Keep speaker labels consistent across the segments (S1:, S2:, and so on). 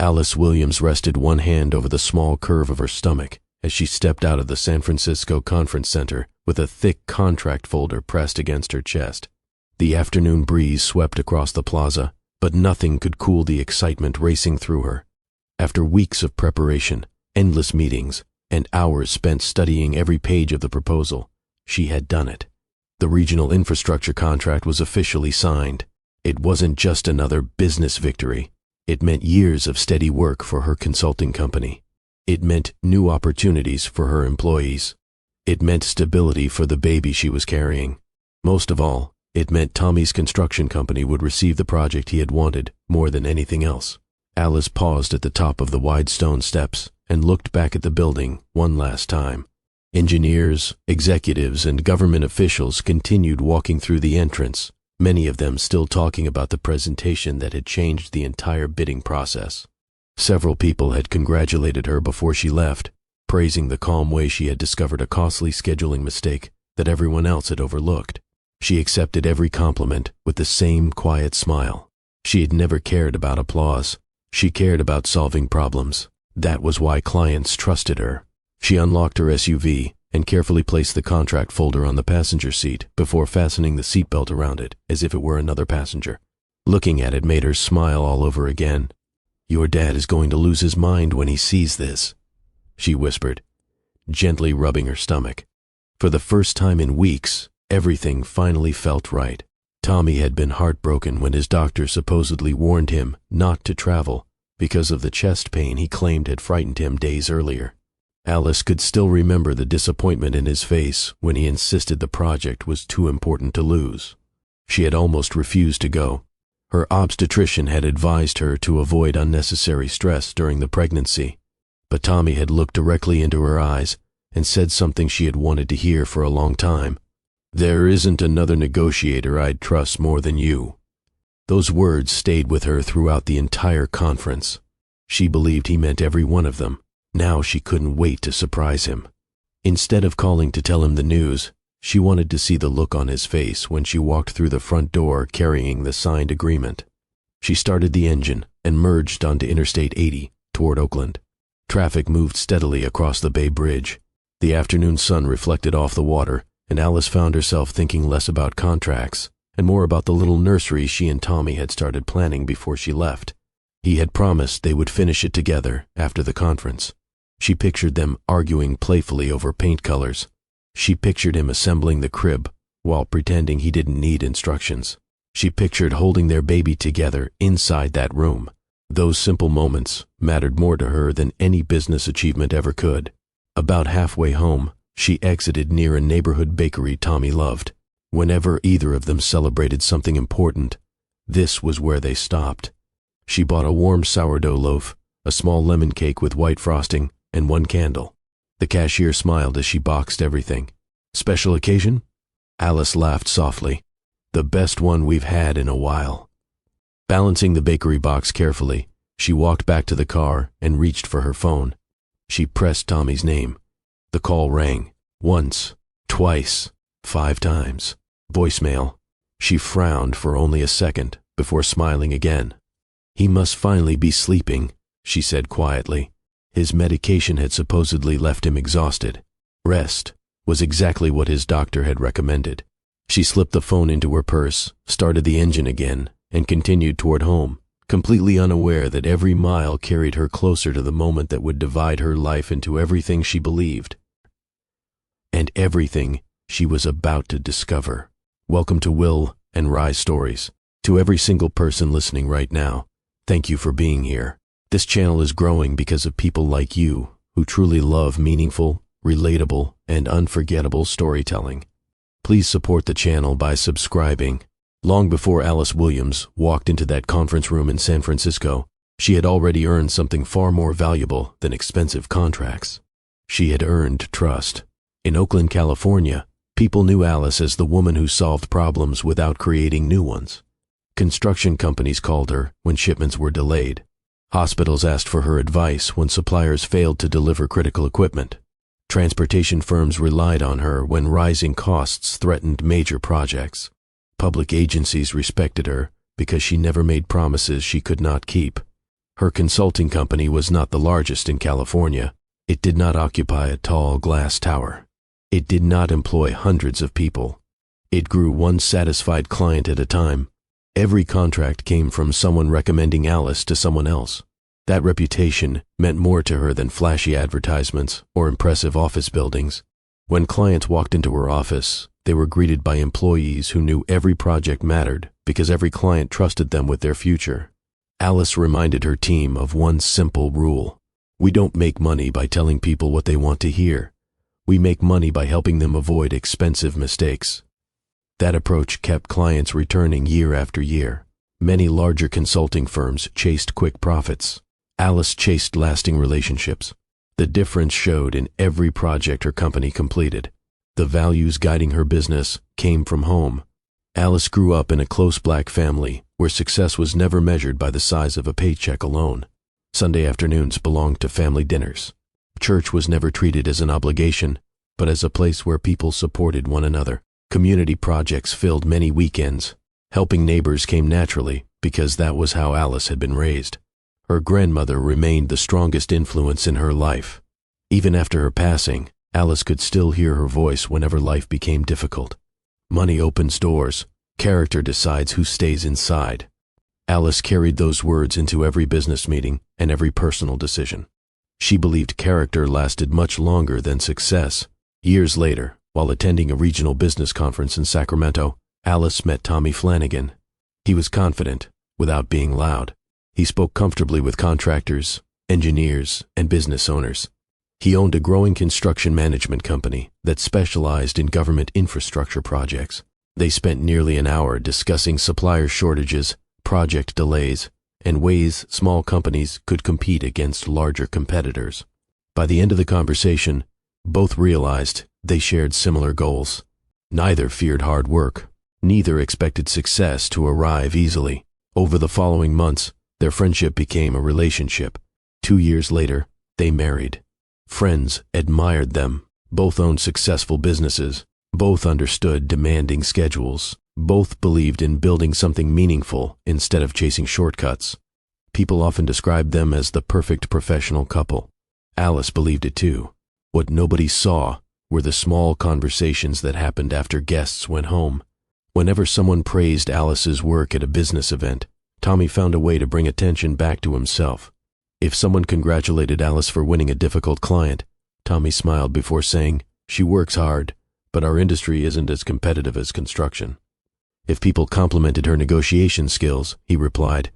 S1: Alice Williams rested one hand over the small curve of her stomach as she stepped out of the San Francisco Conference Center with a thick contract folder pressed against her chest. The afternoon breeze swept across the plaza, but nothing could cool the excitement racing through her. After weeks of preparation, endless meetings, and hours spent studying every page of the proposal, she had done it. The regional infrastructure contract was officially signed. It wasn't just another business victory. It meant years of steady work for her consulting company. It meant new opportunities for her employees. It meant stability for the baby she was carrying. Most of all, it meant Tommy's construction company would receive the project he had wanted more than anything else. Alice paused at the top of the wide stone steps and looked back at the building one last time. Engineers, executives, and government officials continued walking through the entrance, many of them still talking about the presentation that had changed the entire bidding process. Several people had congratulated her before she left, praising the calm way she had discovered a costly scheduling mistake that everyone else had overlooked. She accepted every compliment with the same quiet smile. She had never cared about applause. She cared about solving problems. That was why clients trusted her. She unlocked her SUV and carefully placed the contract folder on the passenger seat before fastening the seatbelt around it as if it were another passenger. Looking at it made her smile all over again. "Your dad is going to lose his mind when he sees this," she whispered, gently rubbing her stomach. For the first time in weeks, everything finally felt right. Tommy had been heartbroken when his doctor supposedly warned him not to travel because of the chest pain he claimed had frightened him days earlier. Alice could still remember the disappointment in his face when he insisted the project was too important to lose. She had almost refused to go. Her obstetrician had advised her to avoid unnecessary stress during the pregnancy, but Tommy had looked directly into her eyes and said something she had wanted to hear for a long time. "There isn't another negotiator I'd trust more than you." Those words stayed with her throughout the entire conference. She believed he meant every one of them. Now she couldn't wait to surprise him. Instead of calling to tell him the news, she wanted to see the look on his face when she walked through the front door carrying the signed agreement. She started the engine and merged onto Interstate 80 toward Oakland. Traffic moved steadily across the Bay Bridge. The afternoon sun reflected off the water, and Alice found herself thinking less about contracts and more about the little nursery she and Tommy had started planning before she left. He had promised they would finish it together after the conference. She pictured them arguing playfully over paint colors. She pictured him assembling the crib while pretending he didn't need instructions. She pictured holding their baby together inside that room. Those simple moments mattered more to her than any business achievement ever could. About halfway home, she exited near a neighborhood bakery Tommy loved. Whenever either of them celebrated something important, this was where they stopped. She bought a warm sourdough loaf, a small lemon cake with white frosting, and one candle. The cashier smiled as she boxed everything. "Special occasion?" Alice laughed softly. "The best one we've had in a while." Balancing the bakery box carefully, she walked back to the car and reached for her phone. She pressed Tommy's name. The call rang. Once, twice, 5 times. Voicemail. She frowned for only a second before smiling again. "He must finally be sleeping," she said quietly. His medication had supposedly left him exhausted. Rest was exactly what his doctor had recommended. She slipped the phone into her purse, started the engine again, and continued toward home, completely unaware that every mile carried her closer to the moment that would divide her life into everything she believed and everything she was about to discover. Welcome to Will and Rye's Stories. To every single person listening right now, thank you for being here. This channel is growing because of people like you who truly love meaningful, relatable, and unforgettable storytelling. Please support the channel by subscribing. Long before Alice Williams walked into that conference room in San Francisco, she had already earned something far more valuable than expensive contracts. She had earned trust. In Oakland, California, people knew Alice as the woman who solved problems without creating new ones. Construction companies called her when shipments were delayed. Hospitals asked for her advice when suppliers failed to deliver critical equipment. Transportation firms relied on her when rising costs threatened major projects. Public agencies respected her because she never made promises she could not keep. Her consulting company was not the largest in California. It did not occupy a tall glass tower. It did not employ hundreds of people. It grew one satisfied client at a time. Every contract came from someone recommending Alice to someone else. That reputation meant more to her than flashy advertisements or impressive office buildings. When clients walked into her office, they were greeted by employees who knew every project mattered because every client trusted them with their future. Alice reminded her team of one simple rule. We don't make money by telling people what they want to hear. We make money by helping them avoid expensive mistakes. That approach kept clients returning year after year. Many larger consulting firms chased quick profits. Alice chased lasting relationships. The difference showed in every project her company completed. The values guiding her business came from home. Alice grew up in a close Black family where success was never measured by the size of a paycheck alone. Sunday afternoons belonged to family dinners. Church was never treated as an obligation, but as a place where people supported one another. Community projects filled many weekends. Helping neighbors came naturally because that was how Alice had been raised. Her grandmother remained the strongest influence in her life. Even after her passing, Alice could still hear her voice whenever life became difficult. Money opens doors. Character decides who stays inside. Alice carried those words into every business meeting and every personal decision. She believed character lasted much longer than success. Years later, while attending a regional business conference in Sacramento, Alice met Tommy Flanagan. He was confident, without being loud. He spoke comfortably with contractors, engineers, and business owners. He owned a growing construction management company that specialized in government infrastructure projects. They spent nearly an hour discussing supplier shortages, project delays, and ways small companies could compete against larger competitors. By the end of the conversation, both realized they shared similar goals. Neither feared hard work. Neither expected success to arrive easily. Over the following months, their friendship became a relationship. 2 years later, they married. Friends admired them. Both owned successful businesses. Both understood demanding schedules. Both believed in building something meaningful instead of chasing shortcuts. People often described them as the perfect professional couple. Alice believed it too. What nobody saw were the small conversations that happened after guests went home. Whenever someone praised Alice's work at a business event, Tommy found a way to bring attention back to himself. If someone congratulated Alice for winning a difficult client, Tommy smiled before saying, "She works hard, but our industry isn't as competitive as construction." If people complimented her negotiation skills, he replied,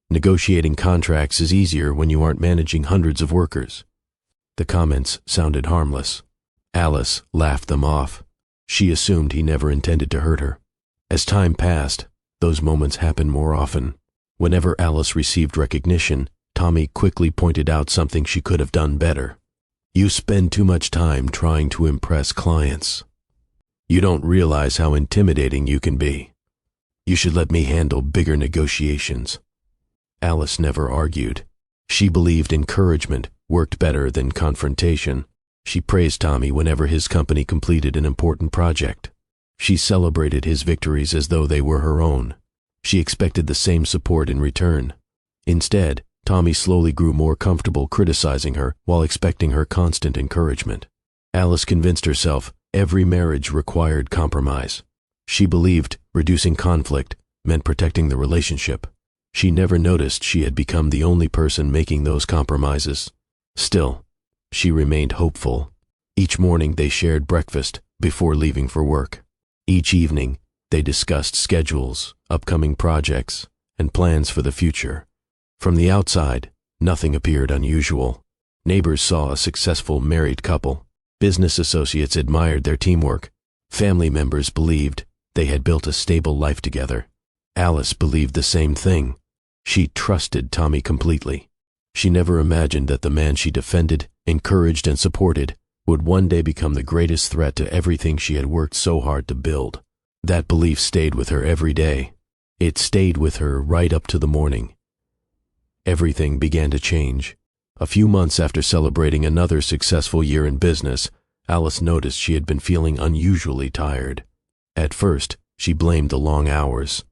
S1: "Negotiating contracts is easier when you aren't managing hundreds of workers." The comments sounded harmless. Alice laughed them off. She assumed he never intended to hurt her. As time passed, those moments happened more often. Whenever Alice received recognition, Tommy quickly pointed out something she could have done better. "You spend too much time trying to impress clients. You don't realize how intimidating you can be. You should let me handle bigger negotiations." Alice never argued. She believed encouragement worked better than confrontation. She praised Tommy whenever his company completed an important project. She celebrated his victories as though they were her own. She expected the same support in return. Instead, Tommy slowly grew more comfortable criticizing her while expecting her constant encouragement. Alice convinced herself every marriage required compromise. She believed reducing conflict meant protecting the relationship. She never noticed she had become the only person making those compromises. Still, she remained hopeful. Each morning they shared breakfast before leaving for work. Each evening, they discussed schedules, upcoming projects, and plans for the future. From the outside, nothing appeared unusual. Neighbors saw a successful married couple. Business associates admired their teamwork. Family members believed they had built a stable life together. Alice believed the same thing. She trusted Tommy completely. She never imagined that the man she defended, encouraged, and supported would one day become the greatest threat to everything she had worked so hard to build. That belief stayed with her every day. It stayed with her right up to the morning. Everything began to change. A few months after celebrating another successful year in business, Alice noticed she had been feeling unusually tired. At first, she blamed the long hours.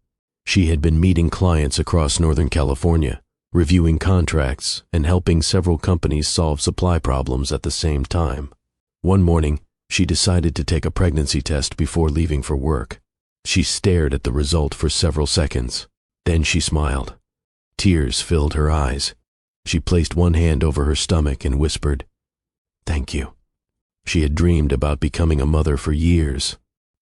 S1: She had been meeting clients across Northern California, reviewing contracts and helping several companies solve supply problems at the same time. One morning, she decided to take a pregnancy test before leaving for work. She stared at the result for several seconds. Then she smiled. Tears filled her eyes. She placed one hand over her stomach and whispered, "Thank you." She had dreamed about becoming a mother for years.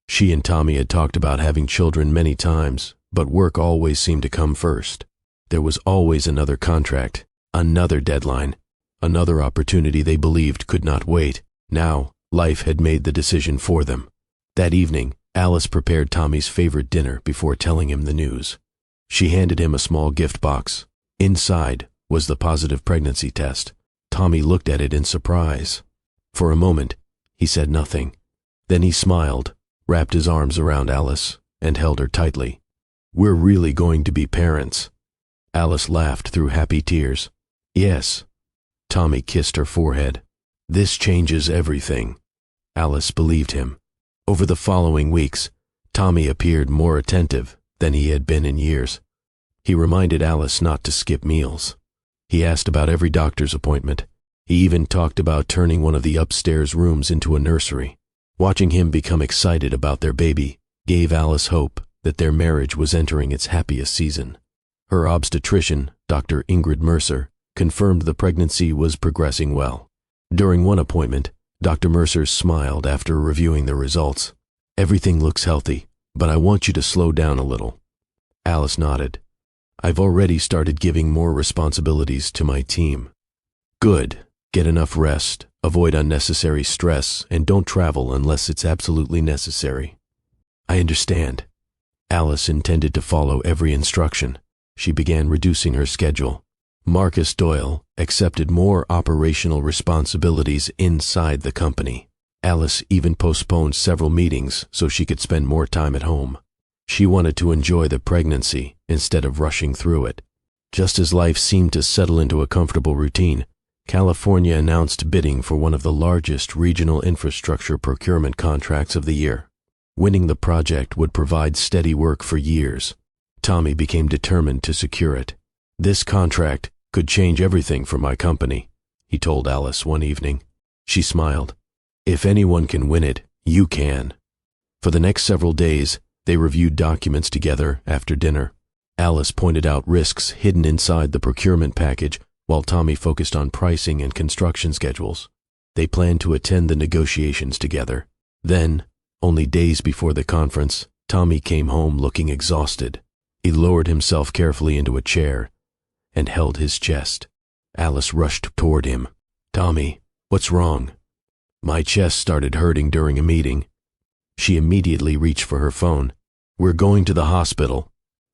S1: She and Tommy had talked about having children many times, but work always seemed to come first. There was always another contract, another deadline, another opportunity they believed could not wait. Now, life had made the decision for them. That evening, Alice prepared Tommy's favorite dinner before telling him the news. She handed him a small gift box. Inside was the positive pregnancy test. Tommy looked at it in surprise. For a moment, he said nothing. Then he smiled, wrapped his arms around Alice, and held her tightly. "We're really going to be parents." Alice laughed through happy tears. "Yes." Tommy kissed her forehead. "This changes everything." Alice believed him. Over the following weeks, Tommy appeared more attentive than he had been in years. He reminded Alice not to skip meals. He asked about every doctor's appointment. He even talked about turning one of the upstairs rooms into a nursery. Watching him become excited about their baby gave Alice hope that their marriage was entering its happiest season. Her obstetrician, Dr. Ingrid Mercer, confirmed the pregnancy was progressing well. During one appointment, Dr. Mercer smiled after reviewing the results. "Everything looks healthy, but I want you to slow down a little." Alice nodded. "I've already started giving more responsibilities to my team." "Good. Get enough rest, avoid unnecessary stress, and don't travel unless it's absolutely necessary." "I understand." Alice intended to follow every instruction. She began reducing her schedule. Marcus Doyle accepted more operational responsibilities inside the company. Alice even postponed several meetings so she could spend more time at home. She wanted to enjoy the pregnancy instead of rushing through it. Just as life seemed to settle into a comfortable routine, California announced bidding for one of the largest regional infrastructure procurement contracts of the year. Winning the project would provide steady work for years. Tommy became determined to secure it. "This contract could change everything for my company," he told Alice one evening. She smiled. "If anyone can win it, you can." For the next several days, they reviewed documents together after dinner. Alice pointed out risks hidden inside the procurement package, while Tommy focused on pricing and construction schedules. They planned to attend the negotiations together. Then, only days before the conference, Tommy came home looking exhausted. He lowered himself carefully into a chair and held his chest. Alice rushed toward him. "Tommy, what's wrong?" "My chest started hurting during a meeting." She immediately reached for her phone. "We're going to the hospital."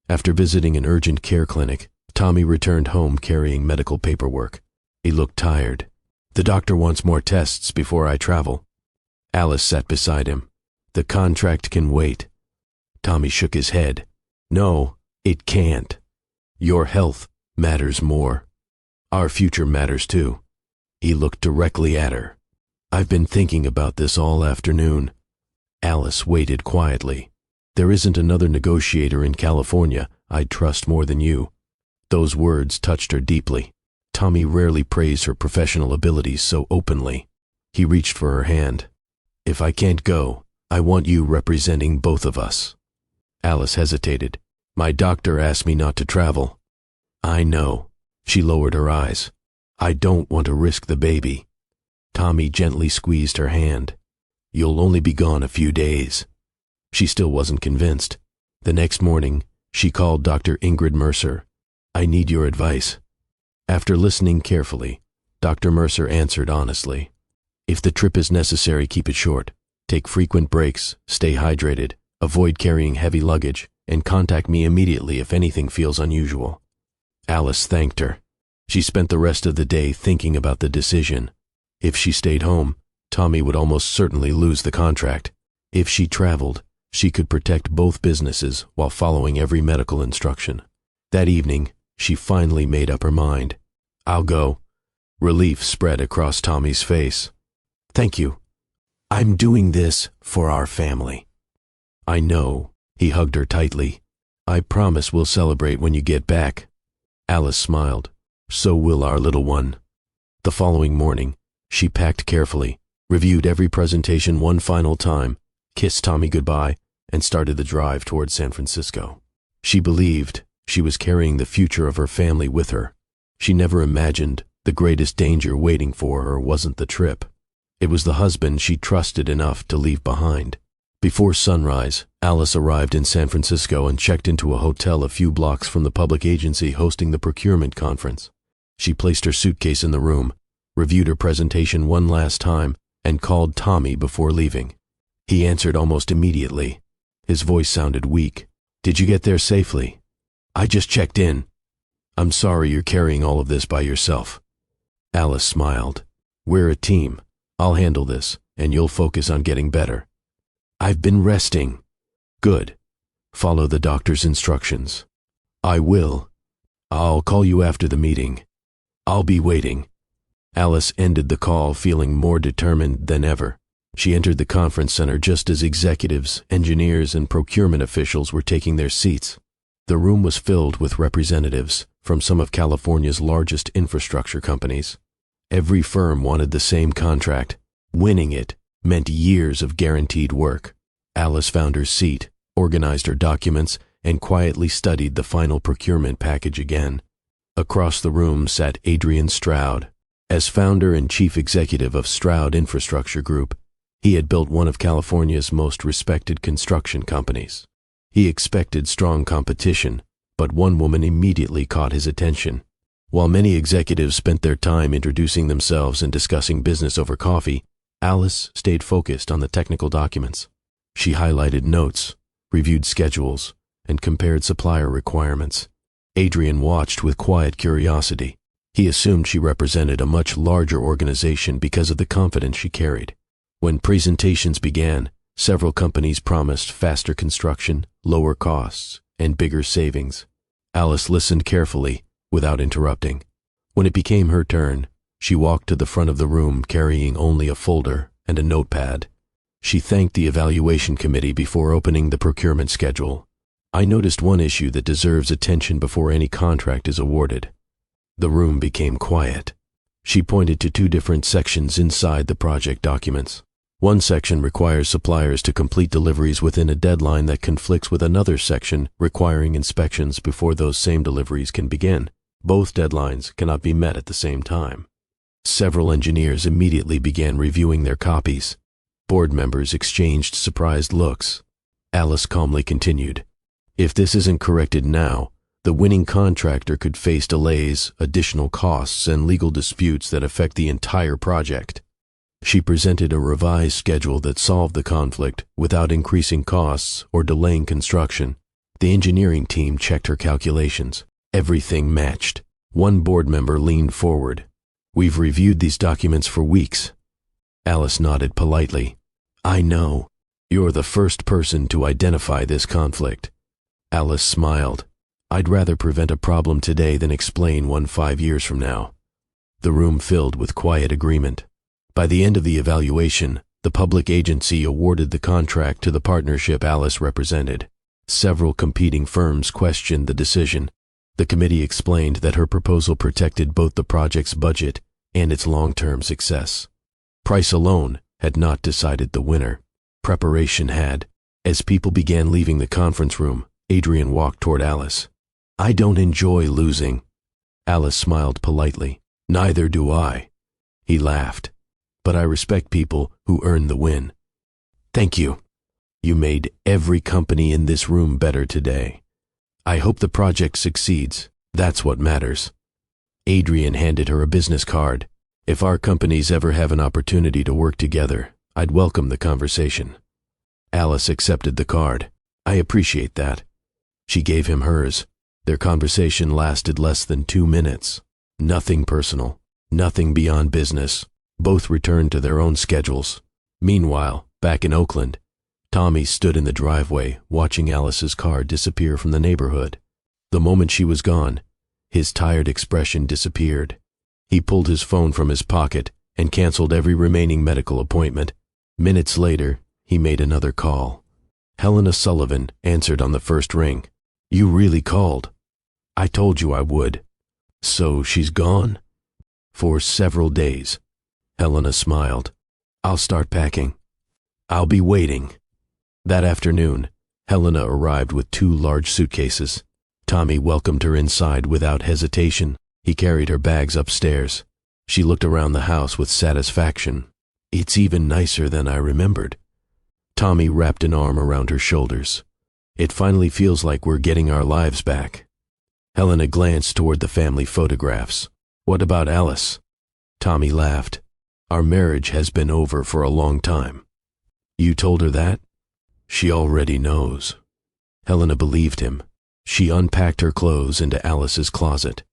S1: After visiting an urgent care clinic, Tommy returned home carrying medical paperwork. He looked tired. "The doctor wants more tests before I travel." Alice sat beside him. "The contract can wait." Tommy shook his head. "No, it can't. Your health matters more. Our future matters too." He looked directly at her. "I've been thinking about this all afternoon." Alice waited quietly. "There isn't another negotiator in California I'd trust more than you." Those words touched her deeply. Tommy rarely praised her professional abilities so openly. He reached for her hand. "If I can't go, I want you representing both of us." Alice hesitated. "My doctor asked me not to travel." "I know." She lowered her eyes. "I don't want to risk the baby." Tommy gently squeezed her hand. "You'll only be gone a few days." She still wasn't convinced. The next morning, she called Dr. Ingrid Mercer. "I need your advice." After listening carefully, Dr. Mercer answered honestly. "If the trip is necessary, keep it short. Take frequent breaks, stay hydrated, avoid carrying heavy luggage, and contact me immediately if anything feels unusual." Alice thanked her. She spent the rest of the day thinking about the decision. If she stayed home, Tommy would almost certainly lose the contract. If she traveled, she could protect both businesses while following every medical instruction. That evening, she finally made up her mind. "I'll go." Relief spread across Tommy's face. "Thank you. I'm doing this for our family." "I know." He hugged her tightly. "I promise we'll celebrate when you get back." Alice smiled. So will our little one. The following morning, she packed carefully, reviewed every presentation one final time, kissed Tommy goodbye, and started the drive toward San Francisco. She believed she was carrying the future of her family with her. She never imagined the greatest danger waiting for her wasn't the trip. It was the husband she trusted enough to leave behind. Before sunrise, Alice arrived in San Francisco and checked into a hotel a few blocks from the public agency hosting the procurement conference. She placed her suitcase in the room, reviewed her presentation one last time, and called Tommy before leaving. He answered almost immediately. His voice sounded weak. "Did you get there safely?" "I just checked in." "I'm sorry you're carrying all of this by yourself." Alice smiled. "We're a team. I'll handle this, and you'll focus on getting better." "I've been resting." "Good. Follow the doctor's instructions." "I will. I'll call you after the meeting." "I'll be waiting." Alice ended the call feeling more determined than ever. She entered the conference center just as executives, engineers, and procurement officials were taking their seats. The room was filled with representatives from some of California's largest infrastructure companies. Every firm wanted the same contract. Winning it meant years of guaranteed work. Alice found her seat, organized her documents, and quietly studied the final procurement package again. Across the room sat Adrian Stroud. As founder and chief executive of Stroud Infrastructure Group, he had built one of California's most respected construction companies. He expected strong competition, but one woman immediately caught his attention. While many executives spent their time introducing themselves and discussing business over coffee, Alice stayed focused on the technical documents. She highlighted notes, reviewed schedules, and compared supplier requirements. Adrian watched with quiet curiosity. He assumed she represented a much larger organization because of the confidence she carried. When presentations began, several companies promised faster construction, lower costs, and bigger savings. Alice listened carefully, without interrupting. When it became her turn, she walked to the front of the room carrying only a folder and a notepad. She thanked the evaluation committee before opening the procurement schedule. "I noticed one issue that deserves attention before any contract is awarded." The room became quiet. She pointed to two different sections inside the project documents. One section requires suppliers to complete deliveries within a deadline that conflicts with another section requiring inspections before those same deliveries can begin. Both deadlines cannot be met at the same time. Several engineers immediately began reviewing their copies. Board members exchanged surprised looks. Alice calmly continued, "If this isn't corrected now, the winning contractor could face delays, additional costs, and legal disputes that affect the entire project." She presented a revised schedule that solved the conflict without increasing costs or delaying construction. The engineering team checked her calculations. Everything matched. One board member leaned forward. "We've reviewed these documents for weeks." Alice nodded politely. "I know. You're the first person to identify this conflict." Alice smiled. "I'd rather prevent a problem today than explain one 5 years from now." The room filled with quiet agreement. By the end of the evaluation, the public agency awarded the contract to the partnership Alice represented. Several competing firms questioned the decision. The committee explained that her proposal protected both the project's budget and its long-term success. Price alone had not decided the winner. Preparation had. As people began leaving the conference room, Adrian walked toward Alice. "I don't enjoy losing." Alice smiled politely. "Neither do I." He laughed. "But I respect people who earn the win." "Thank you. You made every company in this room better today. I hope the project succeeds. That's what matters." Adrian handed her a business card. "If our companies ever have an opportunity to work together, I'd welcome the conversation." Alice accepted the card. "I appreciate that." She gave him hers. Their conversation lasted less than 2 minutes. Nothing personal, nothing beyond business. Both returned to their own schedules. Meanwhile, back in Oakland, Tommy stood in the driveway watching Alice's car disappear from the neighborhood. The moment she was gone, his tired expression disappeared. He pulled his phone from his pocket and canceled every remaining medical appointment. Minutes later, he made another call. Helena Sullivan answered on the first ring. "You really called." "I told you I would." So she's gone? For several days. Helena smiled. I'll start packing. I'll be waiting. That afternoon, Helena arrived with 2 large suitcases. Tommy welcomed her inside without hesitation. He carried her bags upstairs. She looked around the house with satisfaction. It's even nicer than I remembered. Tommy wrapped an arm around her shoulders. It finally feels like we're getting our lives back. Helena glanced toward the family photographs. What about Alice? Tommy laughed. Our marriage has been over for a long time. You told her that? She already knows. Helena believed him. She unpacked her clothes into Alice's closet.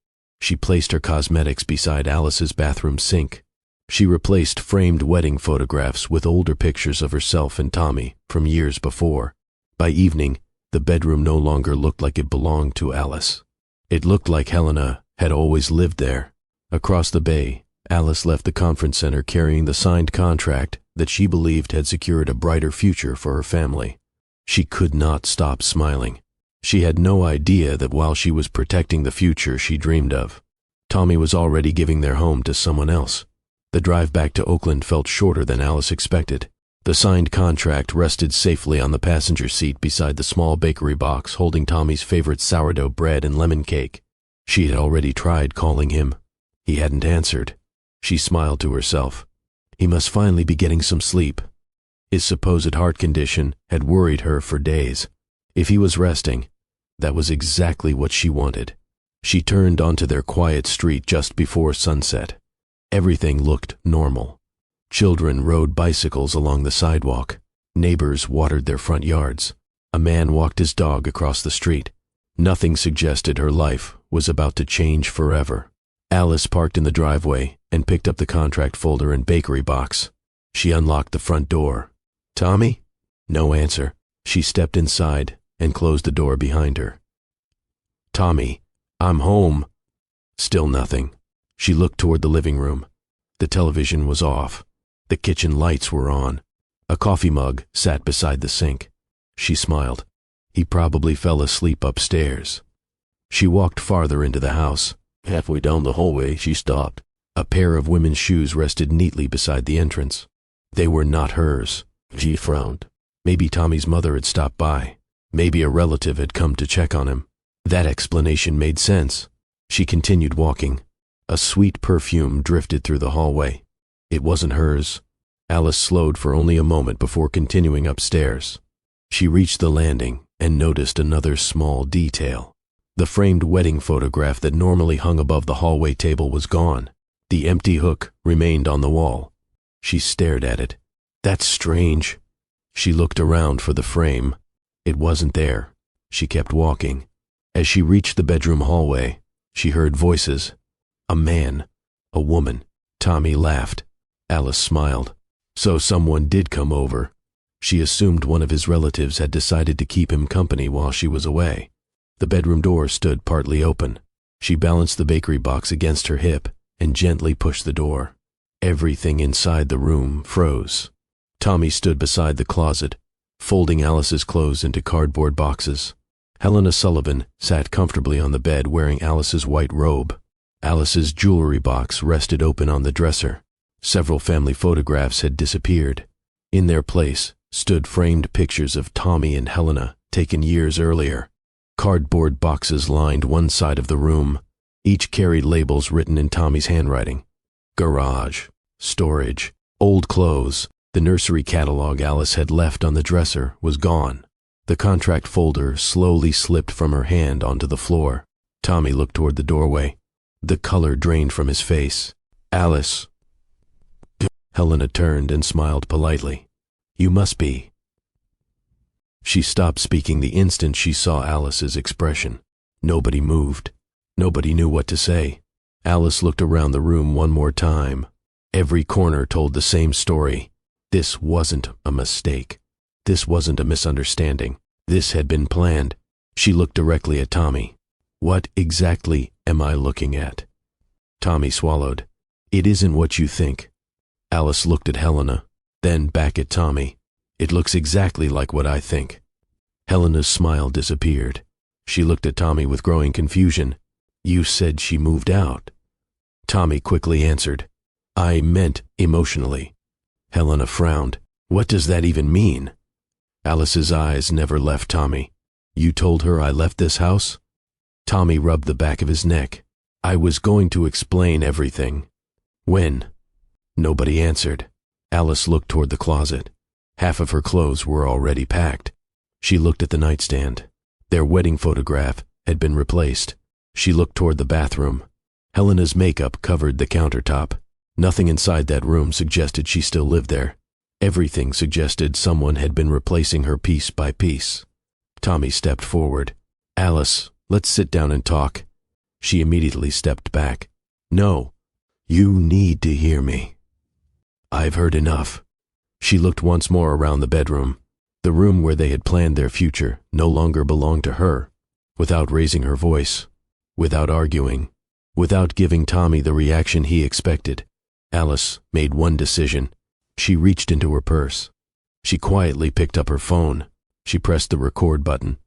S1: She placed her cosmetics beside Alice's bathroom sink. She replaced framed wedding photographs with older pictures of herself and Tommy from years before. By evening, the bedroom no longer looked like it belonged to Alice. It looked like Helena had always lived there. Across the bay, Alice left the conference center carrying the signed contract that she believed had secured a brighter future for her family. She could not stop smiling. She had no idea that while she was protecting the future she dreamed of, Tommy was already giving their home to someone else. The drive back to Oakland felt shorter than Alice expected. The signed contract rested safely on the passenger seat beside the small bakery box holding Tommy's favorite sourdough bread and lemon cake. She had already tried calling him. He hadn't answered. She smiled to herself. He must finally be getting some sleep. His supposed heart condition had worried her for days. If he was resting, that was exactly what she wanted. She turned onto their quiet street just before sunset. Everything looked normal. Children rode bicycles along the sidewalk. Neighbors watered their front yards. A man walked his dog across the street. Nothing suggested her life was about to change forever. Alice parked in the driveway and picked up the contract folder and bakery box. She unlocked the front door. Tommy? No answer. She stepped inside and closed the door behind her. Tommy, I'm home. Still nothing. She looked toward the living room. The television was off. The kitchen lights were on. A coffee mug sat beside the sink. She smiled. He probably fell asleep upstairs. She walked farther into the house. Halfway down the hallway, she stopped. A pair of women's shoes rested neatly beside the entrance. They were not hers. She frowned. Maybe Tommy's mother had stopped by. Maybe a relative had come to check on him. That explanation made sense. She continued walking. A sweet perfume drifted through the hallway. It wasn't hers. Alice slowed for only a moment before continuing upstairs. She reached the landing and noticed another small detail. The framed wedding photograph that normally hung above the hallway table was gone. The empty hook remained on the wall. She stared at it. That's strange. She looked around for the frame. It wasn't there. She kept walking. As she reached the bedroom hallway, she heard voices. A man. A woman. Tommy laughed. Alice smiled. So someone did come over. She assumed one of his relatives had decided to keep him company while she was away. The bedroom door stood partly open. She balanced the bakery box against her hip and gently pushed the door. Everything inside the room froze. Tommy stood beside the closet, folding Alice's clothes into cardboard boxes. Helena Sullivan sat comfortably on the bed wearing Alice's white robe. Alice's jewelry box rested open on the dresser. Several family photographs had disappeared. In their place stood framed pictures of Tommy and Helena taken years earlier. Cardboard boxes lined one side of the room. Each carried labels written in Tommy's handwriting. Garage, storage, old clothes. The nursery catalog Alice had left on the dresser was gone. The contract folder slowly slipped from her hand onto the floor. Tommy looked toward the doorway. The color drained from his face. Alice. Helena turned and smiled politely. You must be. She stopped speaking the instant she saw Alice's expression. Nobody moved. Nobody knew what to say. Alice looked around the room one more time. Every corner told the same story. This wasn't a mistake. This wasn't a misunderstanding. This had been planned. She looked directly at Tommy. What exactly am I looking at? Tommy swallowed. It isn't what you think. Alice looked at Helena, then back at Tommy. It looks exactly like what I think. Helena's smile disappeared. She looked at Tommy with growing confusion. You said she moved out. Tommy quickly answered. I meant emotionally. Helena frowned. What does that even mean? Alice's eyes never left Tommy. You told her I left this house? Tommy rubbed the back of his neck. I was going to explain everything. When? Nobody answered. Alice looked toward the closet. Half of her clothes were already packed. She looked at the nightstand. Their wedding photograph had been replaced. She looked toward the bathroom. Helena's makeup covered the countertop. Nothing inside that room suggested she still lived there. Everything suggested someone had been replacing her piece by piece. Tommy stepped forward. Alice, let's sit down and talk. She immediately stepped back. No, you need to hear me. I've heard enough. She looked once more around the bedroom. The room where they had planned their future no longer belonged to her. Without raising her voice, without arguing, without giving Tommy the reaction he expected, Alice made one decision. She reached into her purse. She quietly picked up her phone. She pressed the record button.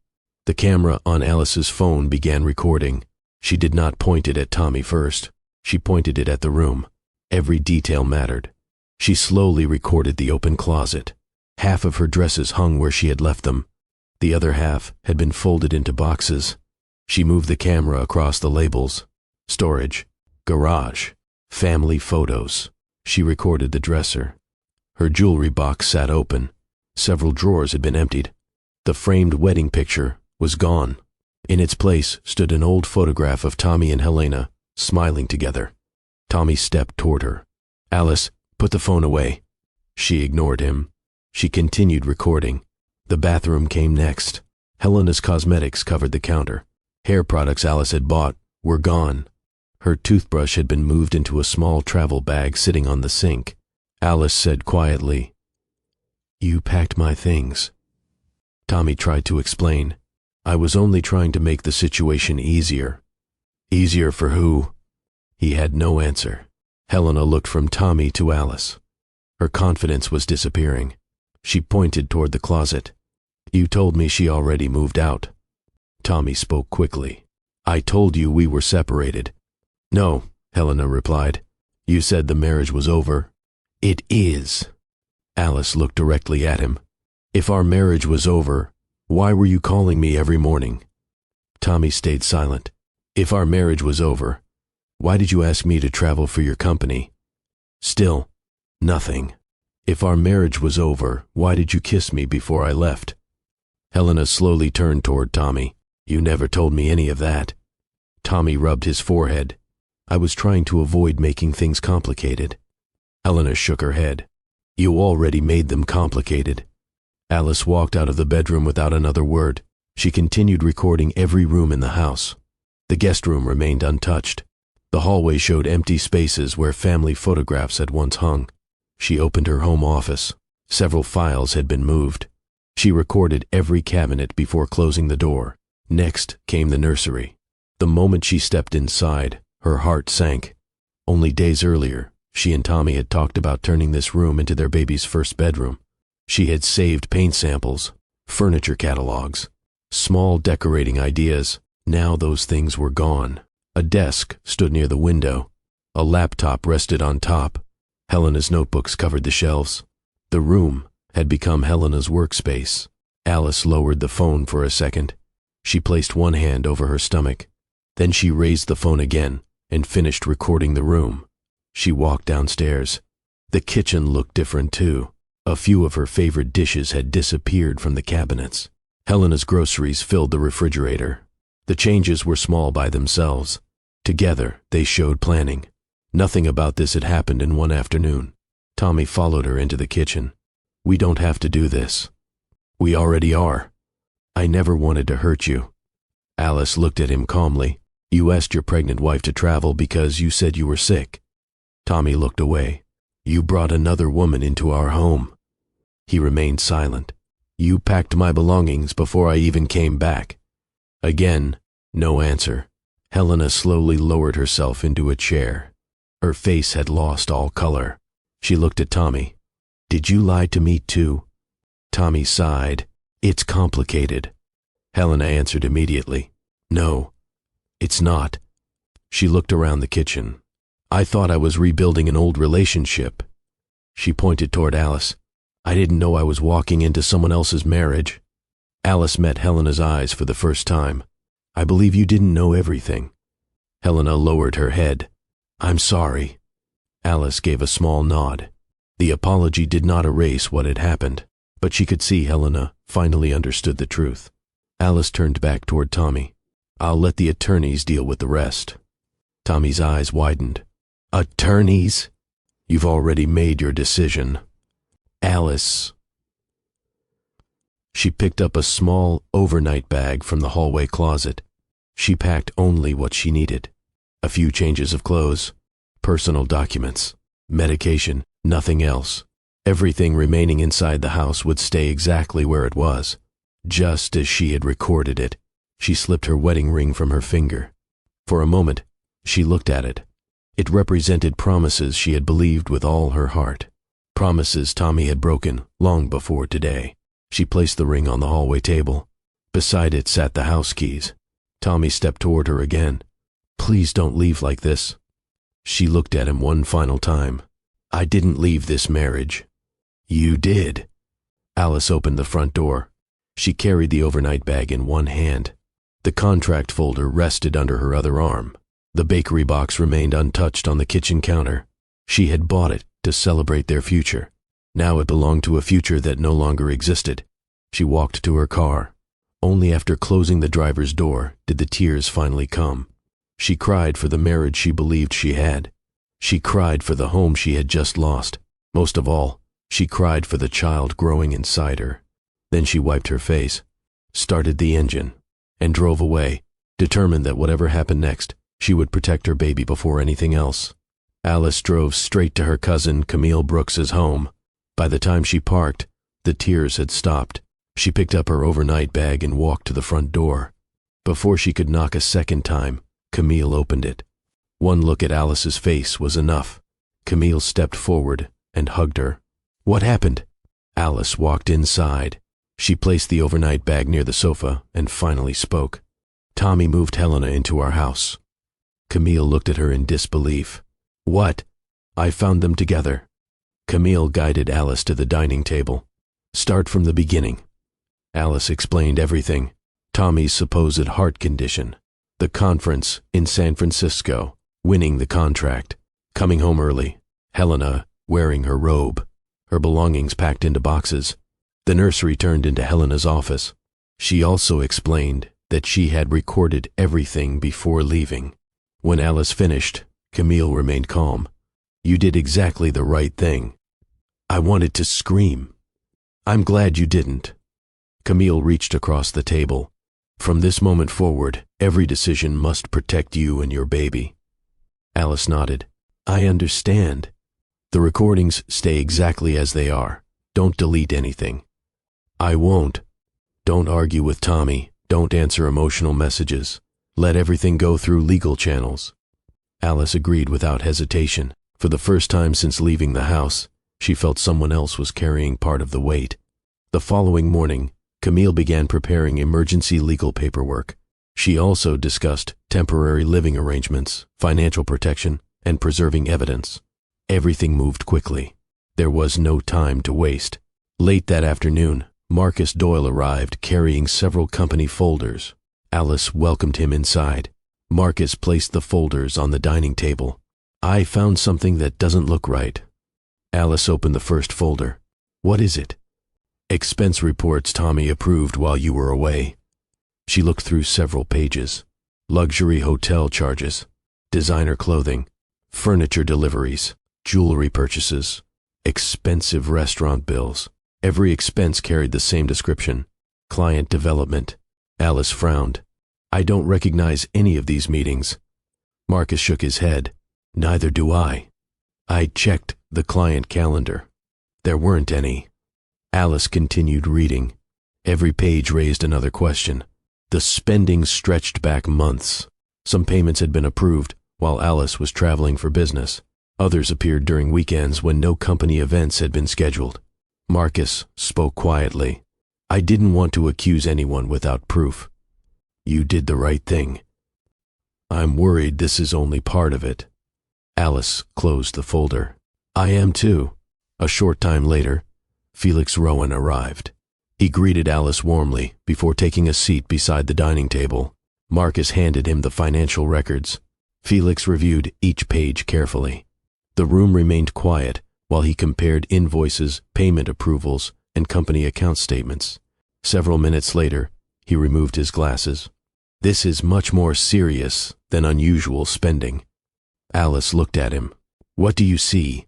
S1: The camera on Alice's phone began recording. She did not point it at Tommy first. She pointed it at the room. Every detail mattered. She slowly recorded the open closet. Half of her dresses hung where she had left them. The other half had been folded into boxes. She moved the camera across the labels. Storage, garage, family photos. She recorded the dresser. Her jewelry box sat open. Several drawers had been emptied. The framed wedding picture was gone. In its place stood an old photograph of Tommy and Helena, smiling together. Tommy stepped toward her. Alice, put the phone away. She ignored him. She continued recording. The bathroom came next. Helena's cosmetics covered the counter. Hair products Alice had bought were gone. Her toothbrush had been moved into a small travel bag sitting on the sink. Alice said quietly, You packed my things. Tommy tried to explain. I was only trying to make the situation easier. Easier for who? He had no answer. Helena looked from Tommy to Alice. Her confidence was disappearing. She pointed toward the closet. You told me she already moved out. Tommy spoke quickly. I told you we were separated. No, Helena replied. You said the marriage was over. It is. Alice looked directly at him. If our marriage was over, why were you calling me every morning? Tommy stayed silent. If our marriage was over, why did you ask me to travel for your company? Still, nothing. If our marriage was over, why did you kiss me before I left? Helena slowly turned toward Tommy. You never told me any of that. Tommy rubbed his forehead. I was trying to avoid making things complicated. Helena shook her head. You already made them complicated. Alice walked out of the bedroom without another word. She continued recording every room in the house. The guest room remained untouched. The hallway showed empty spaces where family photographs had once hung. She opened her home office. Several files had been moved. She recorded every cabinet before closing the door. Next came the nursery. The moment she stepped inside, her heart sank. Only days earlier, she and Tommy had talked about turning this room into their baby's first bedroom. She had saved paint samples, furniture catalogs, small decorating ideas. Now those things were gone. A desk stood near the window. A laptop rested on top. Helena's notebooks covered the shelves. The room had become Helena's workspace. Alice lowered the phone for a second. She placed one hand over her stomach. Then she raised the phone again and finished recording the room. She walked downstairs. The kitchen looked different too. A few of her favorite dishes had disappeared from the cabinets. Helena's groceries filled the refrigerator. The changes were small by themselves. Together, they showed planning. Nothing about this had happened in one afternoon. Tommy followed her into the kitchen. We don't have to do this. We already are. I never wanted to hurt you. Alice looked at him calmly. You asked your pregnant wife to travel because you said you were sick. Tommy looked away. You brought another woman into our home. He remained silent. You packed my belongings before I even came back. Again, no answer. Helena slowly lowered herself into a chair. Her face had lost all color. She looked at Tommy. Did you lie to me too? Tommy sighed. It's complicated. Helena answered immediately. No, it's not. She looked around the kitchen. I thought I was rebuilding an old relationship. She pointed toward Alice. I didn't know I was walking into someone else's marriage. Alice met Helena's eyes for the first time. I believe you didn't know everything. Helena lowered her head. I'm sorry. Alice gave a small nod. The apology did not erase what had happened, but she could see Helena finally understood the truth. Alice turned back toward Tommy. I'll let the attorneys deal with the rest. Tommy's eyes widened. Attorneys? You've already made your decision. Alice. She picked up a small overnight bag from the hallway closet. She packed only what she needed. A few changes of clothes, personal documents, medication, nothing else. Everything remaining inside the house would stay exactly where it was, just as she had recorded it. She slipped her wedding ring from her finger. For a moment, she looked at it. It represented promises she had believed with all her heart. Promises Tommy had broken long before today. She placed the ring on the hallway table. Beside it sat the house keys. Tommy stepped toward her again. Please don't leave like this. She looked at him one final time. I didn't leave this marriage. You did. Alice opened the front door. She carried the overnight bag in one hand. The contract folder rested under her other arm. The bakery box remained untouched on the kitchen counter. She had bought it to celebrate their future. Now it belonged to a future that no longer existed. She walked to her car. Only after closing the driver's door did the tears finally come. She cried for the marriage she believed she had. She cried for the home she had just lost. Most of all, she cried for the child growing inside her. Then she wiped her face, started the engine, and drove away, determined that whatever happened next, she would protect her baby before anything else. Alice drove straight to her cousin Camille Brooks's home. By the time she parked, the tears had stopped. She picked up her overnight bag and walked to the front door. Before she could knock a second time, Camille opened it. One look at Alice's face was enough. Camille stepped forward and hugged her. What happened? Alice walked inside. She placed the overnight bag near the sofa and finally spoke. Tommy moved Helena into our house. Camille looked at her in disbelief. What? I found them together. Camille guided Alice to the dining table. Start from the beginning. Alice explained everything. Tommy's supposed heart condition, the conference in San Francisco, winning the contract, coming home early, Helena wearing her robe, her belongings packed into boxes. The nursery turned into Helena's office. She also explained that she had recorded everything before leaving. When Alice finished, Camille remained calm. You did exactly the right thing. I wanted to scream. I'm glad you didn't. Camille reached across the table. From this moment forward, every decision must protect you and your baby. Alice nodded. I understand. The recordings stay exactly as they are. Don't delete anything. I won't. Don't argue with Tommy. Don't answer emotional messages. Let everything go through legal channels. Alice agreed without hesitation. For the first time since leaving the house, she felt someone else was carrying part of the weight. The following morning, Camille began preparing emergency legal paperwork. She also discussed temporary living arrangements, financial protection, and preserving evidence. Everything moved quickly. There was no time to waste. Late that afternoon, Marcus Doyle arrived carrying several company folders. Alice welcomed him inside. Marcus placed the folders on the dining table. I found something that doesn't look right. Alice opened the first folder. What is it? Expense reports Tommy approved while you were away. She looked through several pages. Luxury hotel charges, designer clothing, furniture deliveries, jewelry purchases, expensive restaurant bills. Every expense carried the same description. Client development. Alice frowned. I don't recognize any of these meetings. Marcus shook his head. Neither do I. I checked the client calendar. There weren't any. Alice continued reading. Every page raised another question. The spending stretched back months. Some payments had been approved while Alice was traveling for business. Others appeared during weekends when no company events had been scheduled. Marcus spoke quietly. I didn't want to accuse anyone without proof. You did the right thing. I'm worried this is only part of it. Alice closed the folder. I am too. A short time later, Felix Rowan arrived. He greeted Alice warmly before taking a seat beside the dining table. Marcus handed him the financial records. Felix reviewed each page carefully. The room remained quiet while he compared invoices, payment approvals, and company account statements. Several minutes later, he removed his glasses. This is much more serious than unusual spending. Alice looked at him. What do you see?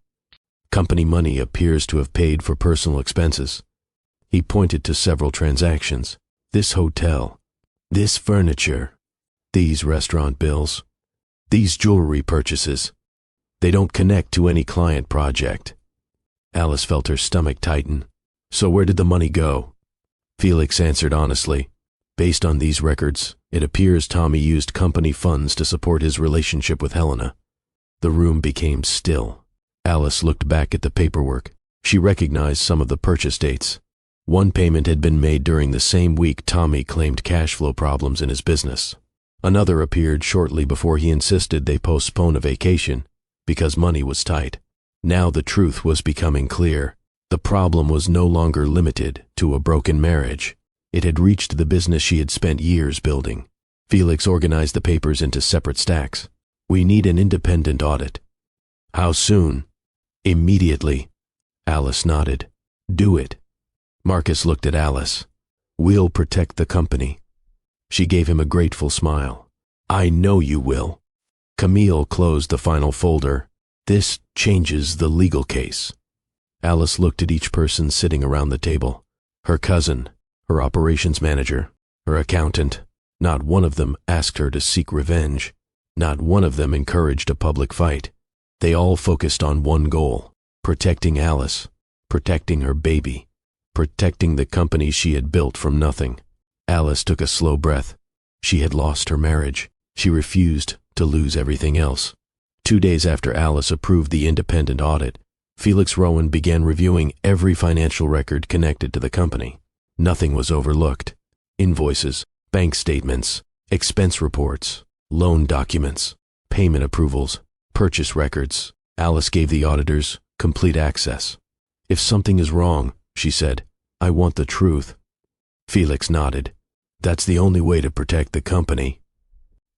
S1: Company money appears to have paid for personal expenses. He pointed to several transactions. This hotel, this furniture, these restaurant bills, these jewelry purchases. They don't connect to any client project. Alice felt her stomach tighten. So where did the money go? Felix answered honestly. Based on these records, it appears Tommy used company funds to support his relationship with Helena. The room became still. Alice looked back at the paperwork. She recognized some of the purchase dates. One payment had been made during the same week Tommy claimed cash flow problems in his business. Another appeared shortly before he insisted they postpone a vacation because money was tight. Now the truth was becoming clear. The problem was no longer limited to a broken marriage. It had reached the business she had spent years building. Felix organized the papers into separate stacks. We need an independent audit. How soon? Immediately. Alice nodded. Do it. Marcus looked at Alice. We'll protect the company. She gave him a grateful smile. I know you will. Camille closed the final folder. This changes the legal case. Alice looked at each person sitting around the table. Her cousin, her operations manager, her accountant. Not one of them asked her to seek revenge. Not one of them encouraged a public fight. They all focused on one goal: protecting Alice, protecting her baby, protecting the company she had built from nothing. Alice took a slow breath. She had lost her marriage. She refused to lose everything else. 2 days after Alice approved the independent audit, Felix Rowan began reviewing every financial record connected to the company. Nothing was overlooked. Invoices, bank statements, expense reports, loan documents, payment approvals, purchase records. Alice gave the auditors complete access. If something is wrong, she said, I want the truth. Felix nodded. That's the only way to protect the company.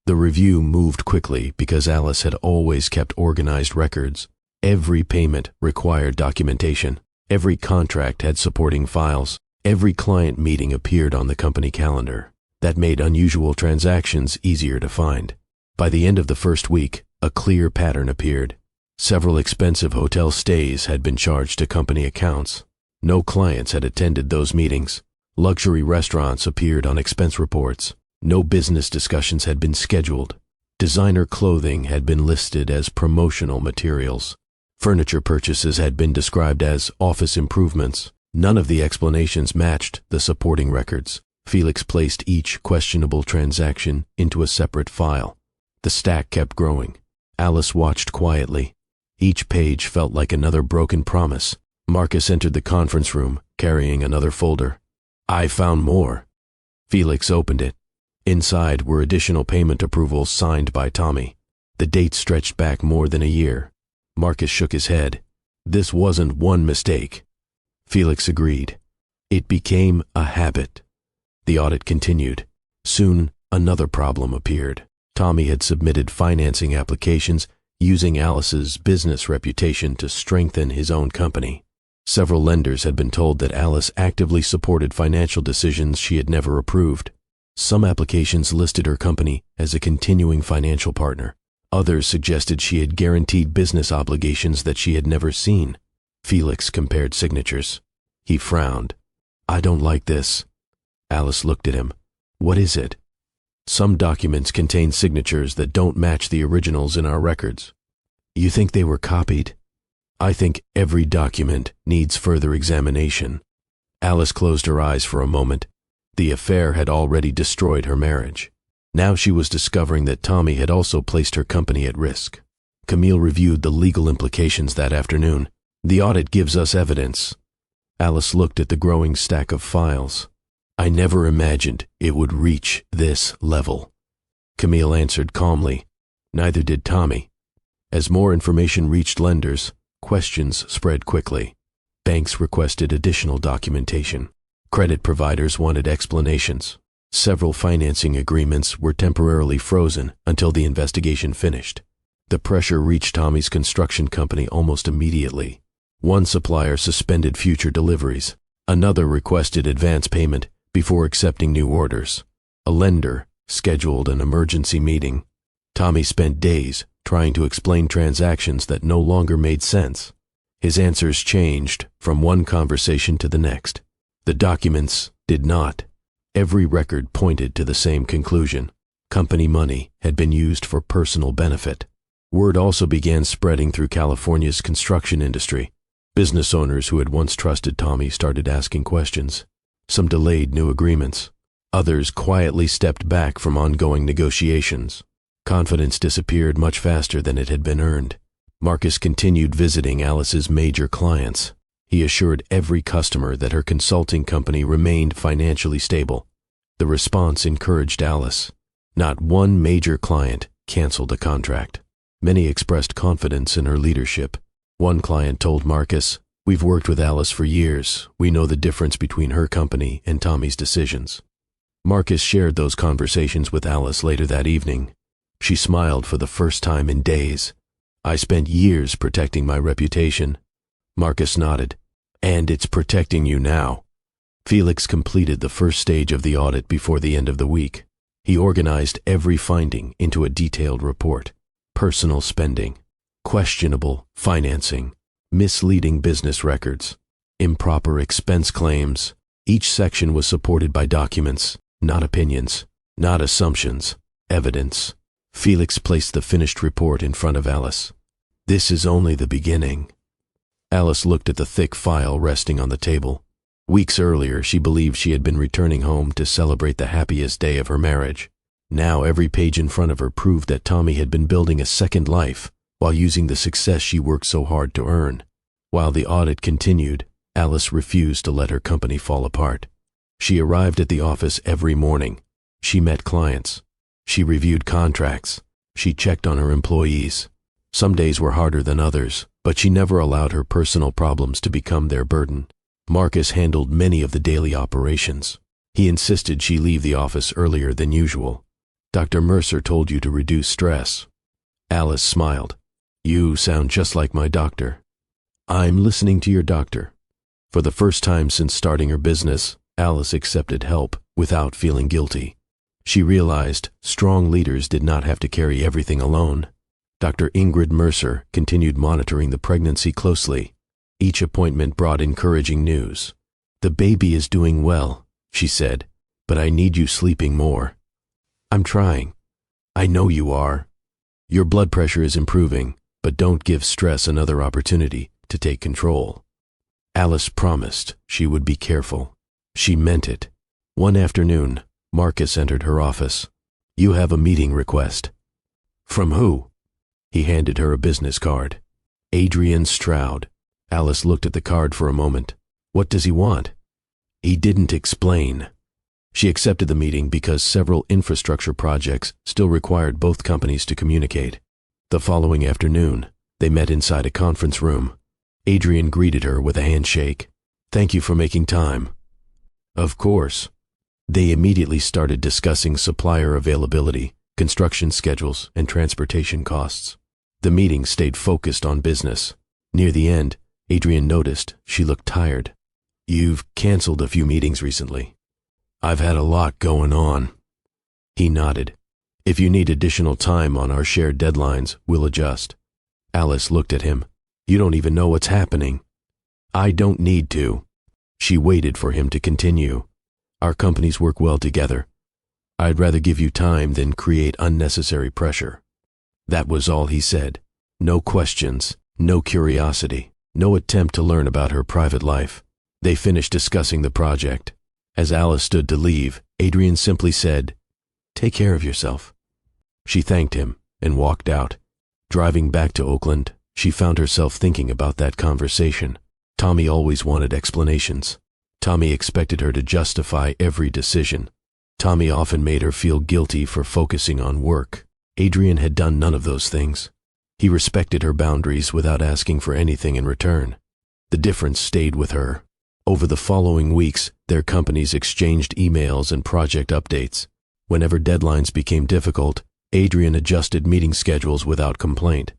S1: The review moved quickly because Alice had always kept organized records. Every payment required documentation. Every contract had supporting files. Every client meeting appeared on the company calendar. That made unusual transactions easier to find. By the end of the first week, a clear pattern appeared. Several expensive hotel stays had been charged to company accounts. No clients had attended those meetings. Luxury restaurants appeared on expense reports. No business discussions had been scheduled. Designer clothing had been listed as promotional materials. Furniture purchases had been described as office improvements. None of the explanations matched the supporting records. Felix placed each questionable transaction into a separate file. The stack kept growing. Alice watched quietly. Each page felt like another broken promise. Marcus entered the conference room, carrying another folder. I found more. Felix opened it. Inside were additional payment approvals signed by Tommy. The date stretched back more than a year. Marcus shook his head. This wasn't one mistake. Felix agreed. It became a habit. The audit continued. Soon, another problem appeared. Tommy had submitted financing applications using Alice's business reputation to strengthen his own company. Several lenders had been told that Alice actively supported financial decisions she had never approved. Some applications listed her company as a continuing financial partner. Others suggested she had guaranteed business obligations that she had never seen. Felix compared signatures. He frowned. I don't like this. Alice looked at him. What is it? Some documents contain signatures that don't match the originals in our records. You think they were copied? I think every document needs further examination. Alice closed her eyes for a moment. The affair had already destroyed her marriage. Now she was discovering that Tommy had also placed her company at risk. Camille reviewed the legal implications that afternoon. The audit gives us evidence. Alice looked at the growing stack of files. I never imagined it would reach this level. Camille answered calmly. Neither did Tommy. As more information reached lenders, questions spread quickly. Banks requested additional documentation. Credit providers wanted explanations. Several financing agreements were temporarily frozen until the investigation finished. The pressure reached Tommy's construction company almost immediately. One supplier suspended future deliveries. Another requested advance payment before accepting new orders. A lender scheduled an emergency meeting. Tommy spent days trying to explain transactions that no longer made sense. His answers changed from one conversation to the next. The documents did not. Every record pointed to the same conclusion. Company money had been used for personal benefit. Word also began spreading through California's construction industry. Business owners who had once trusted Tommy started asking questions. Some delayed new agreements. Others quietly stepped back from ongoing negotiations. Confidence disappeared much faster than it had been earned. Marcus continued visiting Alice's major clients. He assured every customer that her consulting company remained financially stable. The response encouraged Alice. Not one major client canceled a contract. Many expressed confidence in her leadership. One client told Marcus, "We've worked with Alice for years. We know the difference between her company and Tommy's decisions." Marcus shared those conversations with Alice later that evening. She smiled for the first time in days. "I spent years protecting my reputation." Marcus nodded. "And it's protecting you now." Felix completed the first stage of the audit before the end of the week. He organized every finding into a detailed report. Personal spending, questionable financing, misleading business records, improper expense claims. Each section was supported by documents, not opinions, not assumptions, evidence. Felix placed the finished report in front of Alice. "This is only the beginning." Alice looked at the thick file resting on the table. Weeks earlier, she believed she had been returning home to celebrate the happiest day of her marriage. Now every page in front of her proved that Tommy had been building a second life while using the success she worked so hard to earn. While the audit continued, Alice refused to let her company fall apart. She arrived at the office every morning. She met clients. She reviewed contracts. She checked on her employees. Some days were harder than others, but she never allowed her personal problems to become their burden. Marcus handled many of the daily operations. He insisted she leave the office earlier than usual. "Dr. Mercer told you to reduce stress." Alice smiled. "You sound just like my doctor." "I'm listening to your doctor." For the first time since starting her business, Alice accepted help without feeling guilty. She realized strong leaders did not have to carry everything alone. Dr. Ingrid Mercer continued monitoring the pregnancy closely. Each appointment brought encouraging news. "The baby is doing well," she said, "but I need you sleeping more." "I'm trying." "I know you are." "Your blood pressure is improving, but don't give stress another opportunity to take control." Alice promised she would be careful. She meant it. One afternoon, Marcus entered her office. "You have a meeting request." "From who?" He handed her a business card. "Adrian Stroud." Alice looked at the card for a moment. "What does he want?" He didn't explain. She accepted the meeting because several infrastructure projects still required both companies to communicate. The following afternoon, they met inside a conference room. Adrian greeted her with a handshake. "Thank you for making time." "Of course." They immediately started discussing supplier availability, construction schedules, and transportation costs. The meeting stayed focused on business. Near the end, Adrian noticed she looked tired. "You've canceled a few meetings recently." "I've had a lot going on." He nodded. "If you need additional time on our shared deadlines, we'll adjust." Alice looked at him. "You don't even know what's happening." "I don't need to." She waited for him to continue. "Our companies work well together. I'd rather give you time than create unnecessary pressure." That was all he said. No questions, no curiosity, no attempt to learn about her private life. They finished discussing the project. As Alice stood to leave, Adrian simply said, "Take care of yourself." She thanked him and walked out. Driving back to Oakland, she found herself thinking about that conversation. Tommy always wanted explanations. Tommy expected her to justify every decision. Tommy often made her feel guilty for focusing on work. Adrian had done none of those things. He respected her boundaries without asking for anything in return. The difference stayed with her. Over the following weeks, their companies exchanged emails and project updates. Whenever deadlines became difficult, Adrian adjusted meeting schedules without complaint.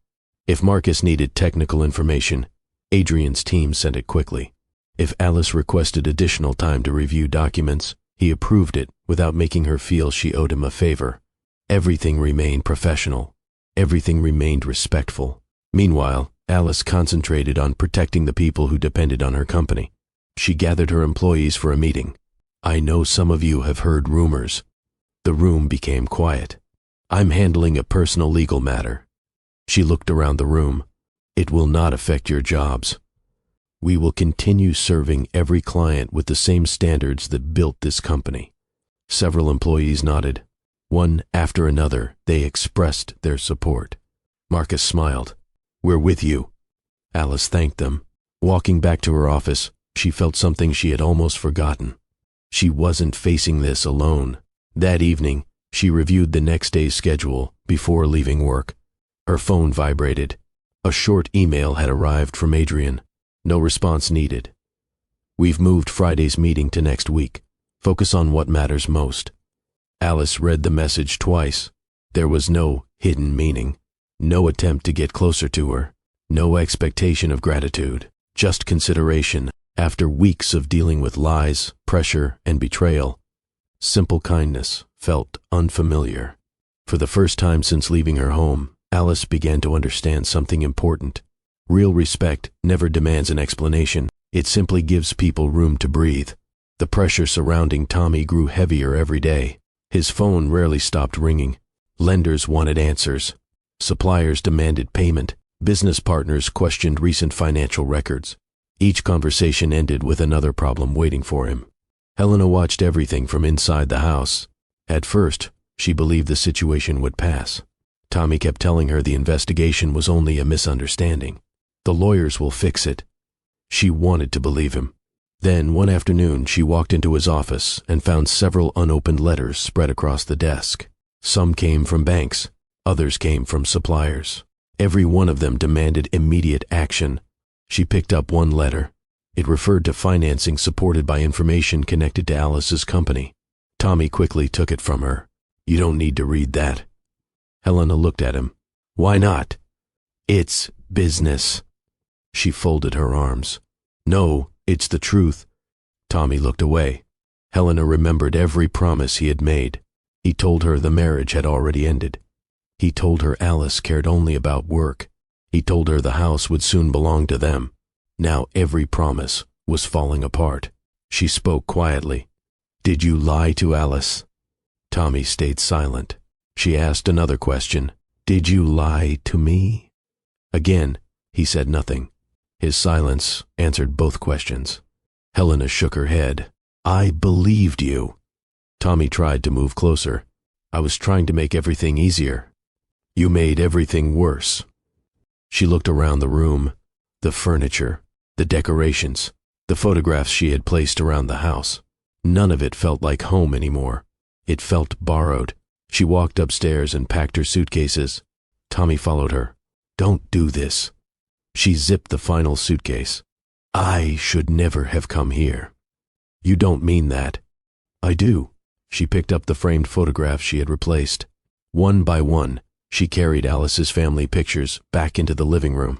S1: If Marcus needed technical information, Adrian's team sent it quickly. If Alice requested additional time to review documents, he approved it without making her feel she owed him a favor. Everything remained professional. Everything remained respectful. Meanwhile, Alice concentrated on protecting the people who depended on her company. She gathered her employees for a meeting. "I know some of you have heard rumors." The room became quiet. "I'm handling a personal legal matter." She looked around the room. "It will not affect your jobs. We will continue serving every client with the same standards that built this company." Several employees nodded. One after another, they expressed their support. Marcus smiled. "We're with you." Alice thanked them. Walking back to her office, she felt something she had almost forgotten. She wasn't facing this alone. That evening, she reviewed the next day's schedule before leaving work. Her phone vibrated. A short email had arrived from Adrian. No response needed. "We've moved Friday's meeting to next week. Focus on what matters most." Alice read the message twice. There was no hidden meaning, no attempt to get closer to her, no expectation of gratitude, just consideration. After weeks of dealing with lies, pressure, and betrayal, simple kindness felt unfamiliar. For the first time since leaving her home, Alice began to understand something important. Real respect never demands an explanation. It simply gives people room to breathe. The pressure surrounding Tommy grew heavier every day. His phone rarely stopped ringing. Lenders wanted answers. Suppliers demanded payment. Business partners questioned recent financial records. Each conversation ended with another problem waiting for him. Helena watched everything from inside the house. At first, she believed the situation would pass. Tommy kept telling her the investigation was only a misunderstanding. The lawyers will fix it. She wanted to believe him. Then, one afternoon, she walked into his office and found several unopened letters spread across the desk. Some came from banks. Others came from suppliers. Every one of them demanded immediate action. She picked up one letter. It referred to financing supported by information connected to Alice's company. Tommy quickly took it from her. "You don't need to read that." Helena looked at him. "Why not?" "It's business." She folded her arms. "No, it's the truth." Tommy looked away. Helena remembered every promise he had made. He told her the marriage had already ended. He told her Alice cared only about work. He told her the house would soon belong to them. Now every promise was falling apart. She spoke quietly. "Did you lie to Alice?" Tommy stayed silent. She asked another question. "Did you lie to me?" Again, he said nothing. His silence answered both questions. Helena shook her head. "I believed you." Tommy tried to move closer. "I was trying to make everything easier." "You made everything worse." She looked around the room. The furniture, the decorations, the photographs she had placed around the house. None of it felt like home anymore. It felt borrowed. She walked upstairs and packed her suitcases. Tommy followed her. "Don't do this." She zipped the final suitcase. "I should never have come here." "You don't mean that." "I do." She picked up the framed photographs she had replaced. One by one, she carried Alice's family pictures back into the living room.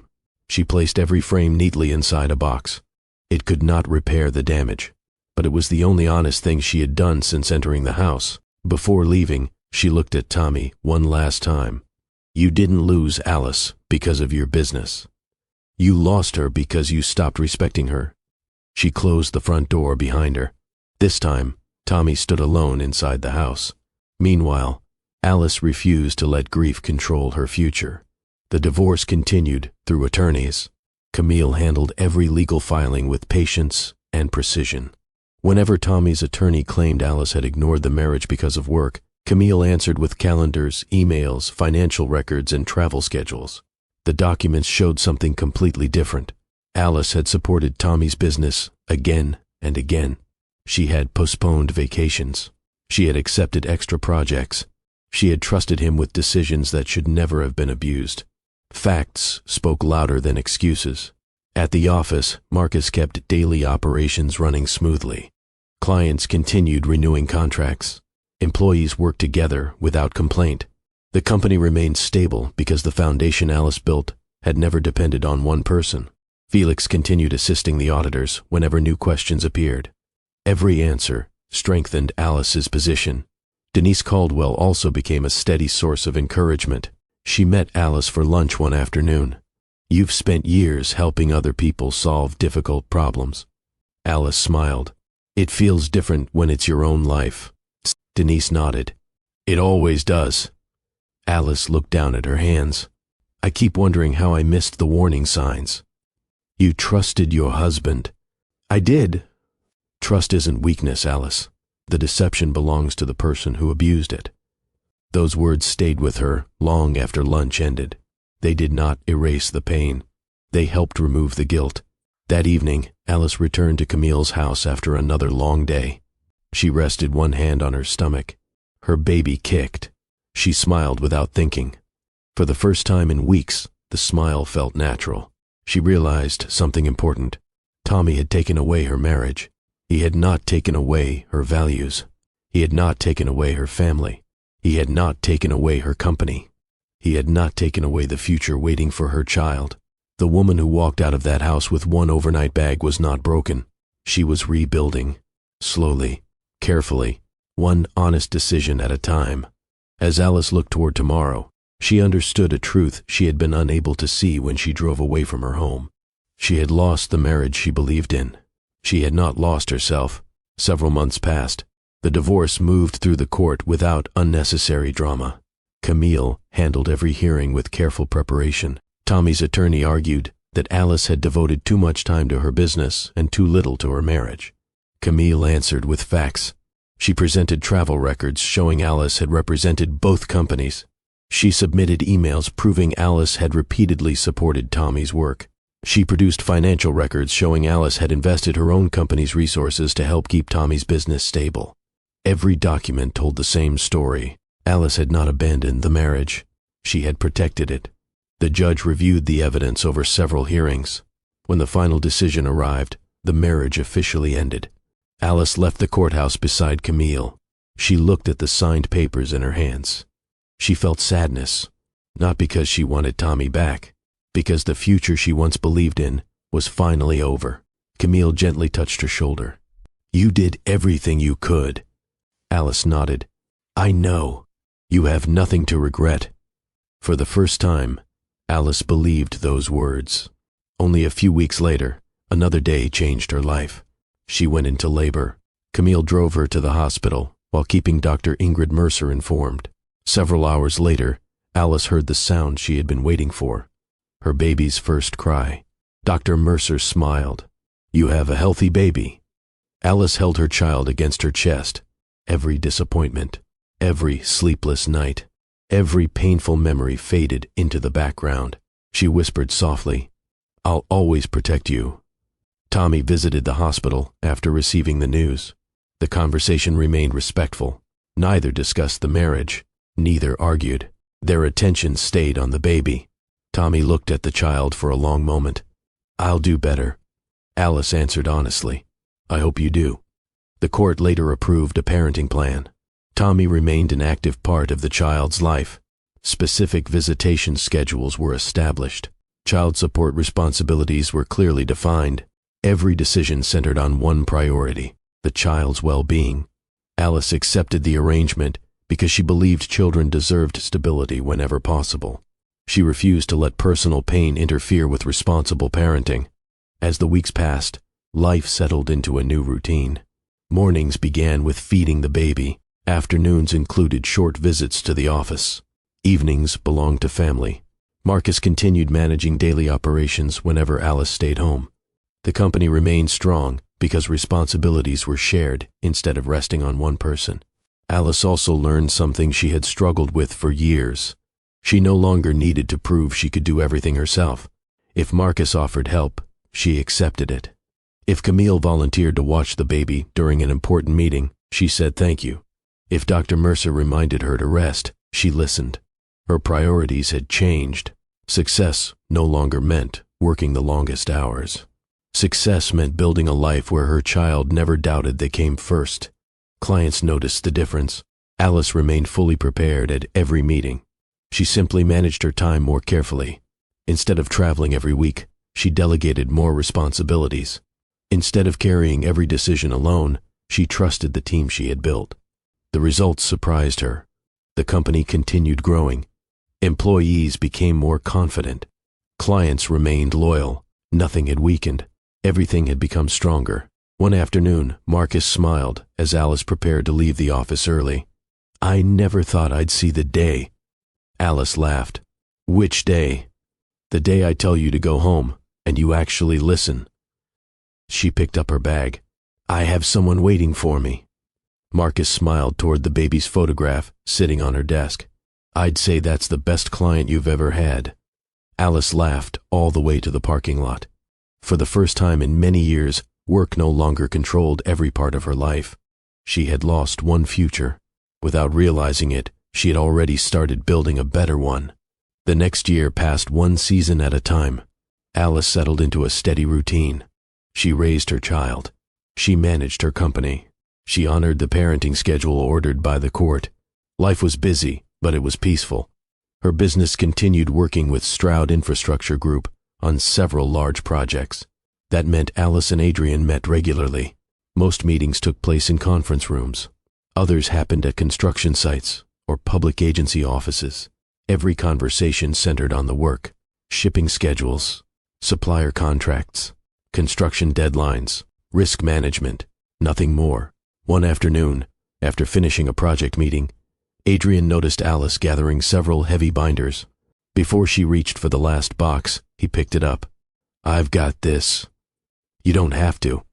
S1: She placed every frame neatly inside a box. It could not repair the damage, but it was the only honest thing she had done since entering the house. Before leaving, she looked at Tommy one last time. "You didn't lose Alice because of your business. You lost her because you stopped respecting her." She closed the front door behind her. This time, Tommy stood alone inside the house. Meanwhile, Alice refused to let grief control her future. The divorce continued through attorneys. Camille handled every legal filing with patience and precision. Whenever Tommy's attorney claimed Alice had ignored the marriage because of work, Camille answered with calendars, emails, financial records, and travel schedules. The documents showed something completely different. Alice had supported Tommy's business again and again. She had postponed vacations. She had accepted extra projects. She had trusted him with decisions that should never have been abused. Facts spoke louder than excuses. At the office, Marcus kept daily operations running smoothly. Clients continued renewing contracts. Employees worked together without complaint. The company remained stable because the foundation Alice built had never depended on one person. Felix continued assisting the auditors whenever new questions appeared. Every answer strengthened Alice's position. Denise Caldwell also became a steady source of encouragement. She met Alice for lunch one afternoon. "You've spent years helping other people solve difficult problems." Alice smiled. "It feels different when it's your own life." Denise nodded. "It always does." Alice looked down at her hands. "I keep wondering how I missed the warning signs." "You trusted your husband." "I did." "Trust isn't weakness, Alice. The deception belongs to the person who abused it." Those words stayed with her long after lunch ended. They did not erase the pain. They helped remove the guilt. That evening, Alice returned to Camille's house after another long day. She rested one hand on her stomach. Her baby kicked. She smiled without thinking. For the first time in weeks, the smile felt natural. She realized something important. Tommy had taken away her marriage. He had not taken away her values. He had not taken away her family. He had not taken away her company. He had not taken away the future waiting for her child. The woman who walked out of that house with one overnight bag was not broken. She was rebuilding. Slowly, carefully, one honest decision at a time. As Alice looked toward tomorrow, she understood a truth she had been unable to see when she drove away from her home. She had lost the marriage she believed in. She had not lost herself. Several months passed. The divorce moved through the court without unnecessary drama. Camille handled every hearing with careful preparation. Tommy's attorney argued that Alice had devoted too much time to her business and too little to her marriage. Camille answered with facts. She presented travel records showing Alice had represented both companies. She submitted emails proving Alice had repeatedly supported Tommy's work. She produced financial records showing Alice had invested her own company's resources to help keep Tommy's business stable. Every document told the same story. Alice had not abandoned the marriage. She had protected it. The judge reviewed the evidence over several hearings. When the final decision arrived, the marriage officially ended. Alice left the courthouse beside Camille. She looked at the signed papers in her hands. She felt sadness, not because she wanted Tommy back, because the future she once believed in was finally over. Camille gently touched her shoulder. "You did everything you could." Alice nodded. "I know. You have nothing to regret." For the first time, Alice believed those words. Only a few weeks later, another day changed her life. She went into labor. Camille drove her to the hospital while keeping Dr. Ingrid Mercer informed. Several hours later, Alice heard the sound she had been waiting for. Her baby's first cry. Dr. Mercer smiled. "You have a healthy baby." Alice held her child against her chest. Every disappointment, every sleepless night, every painful memory faded into the background. She whispered softly, "I'll always protect you." Tommy visited the hospital after receiving the news. The conversation remained respectful. Neither discussed the marriage. Neither argued. Their attention stayed on the baby. Tommy looked at the child for a long moment. "I'll do better." Alice answered honestly, "I hope you do." The court later approved a parenting plan. Tommy remained an active part of the child's life. Specific visitation schedules were established. Child support responsibilities were clearly defined. Every decision centered on one priority, the child's well-being. Alice accepted the arrangement because she believed children deserved stability whenever possible. She refused to let personal pain interfere with responsible parenting. As the weeks passed, life settled into a new routine. Mornings began with feeding the baby. Afternoons included short visits to the office. Evenings belonged to family. Marcus continued managing daily operations whenever Alice stayed home. The company remained strong because responsibilities were shared instead of resting on one person. Alice also learned something she had struggled with for years. She no longer needed to prove she could do everything herself. If Marcus offered help, she accepted it. If Camille volunteered to watch the baby during an important meeting, she said thank you. If Dr. Mercer reminded her to rest, she listened. Her priorities had changed. Success no longer meant working the longest hours. Success meant building a life where her child never doubted they came first. Clients noticed the difference. Alice remained fully prepared at every meeting. She simply managed her time more carefully. Instead of traveling every week, she delegated more responsibilities. Instead of carrying every decision alone, she trusted the team she had built. The results surprised her. The company continued growing. Employees became more confident. Clients remained loyal. Nothing had weakened. Everything had become stronger. One afternoon, Marcus smiled as Alice prepared to leave the office early. "I never thought I'd see the day." Alice laughed. "Which day?" "The day I tell you to go home, and you actually listen." She picked up her bag. "I have someone waiting for me." Marcus smiled toward the baby's photograph sitting on her desk. "I'd say that's the best client you've ever had." Alice laughed all the way to the parking lot. For the first time in many years, work no longer controlled every part of her life. She had lost one future. Without realizing it, she had already started building a better one. The next year passed one season at a time. Alice settled into a steady routine. She raised her child. She managed her company. She honored the parenting schedule ordered by the court. Life was busy, but it was peaceful. Her business continued working with Stroud Infrastructure Group on several large projects. That meant Alice and Adrian met regularly. Most meetings took place in conference rooms. Others happened at construction sites or public agency offices. Every conversation centered on the work, shipping schedules, supplier contracts, construction deadlines, risk management, nothing more. One afternoon, after finishing a project meeting, Adrian noticed Alice gathering several heavy binders. Before she reached for the last box, he picked it up. "I've got this." "You don't have to."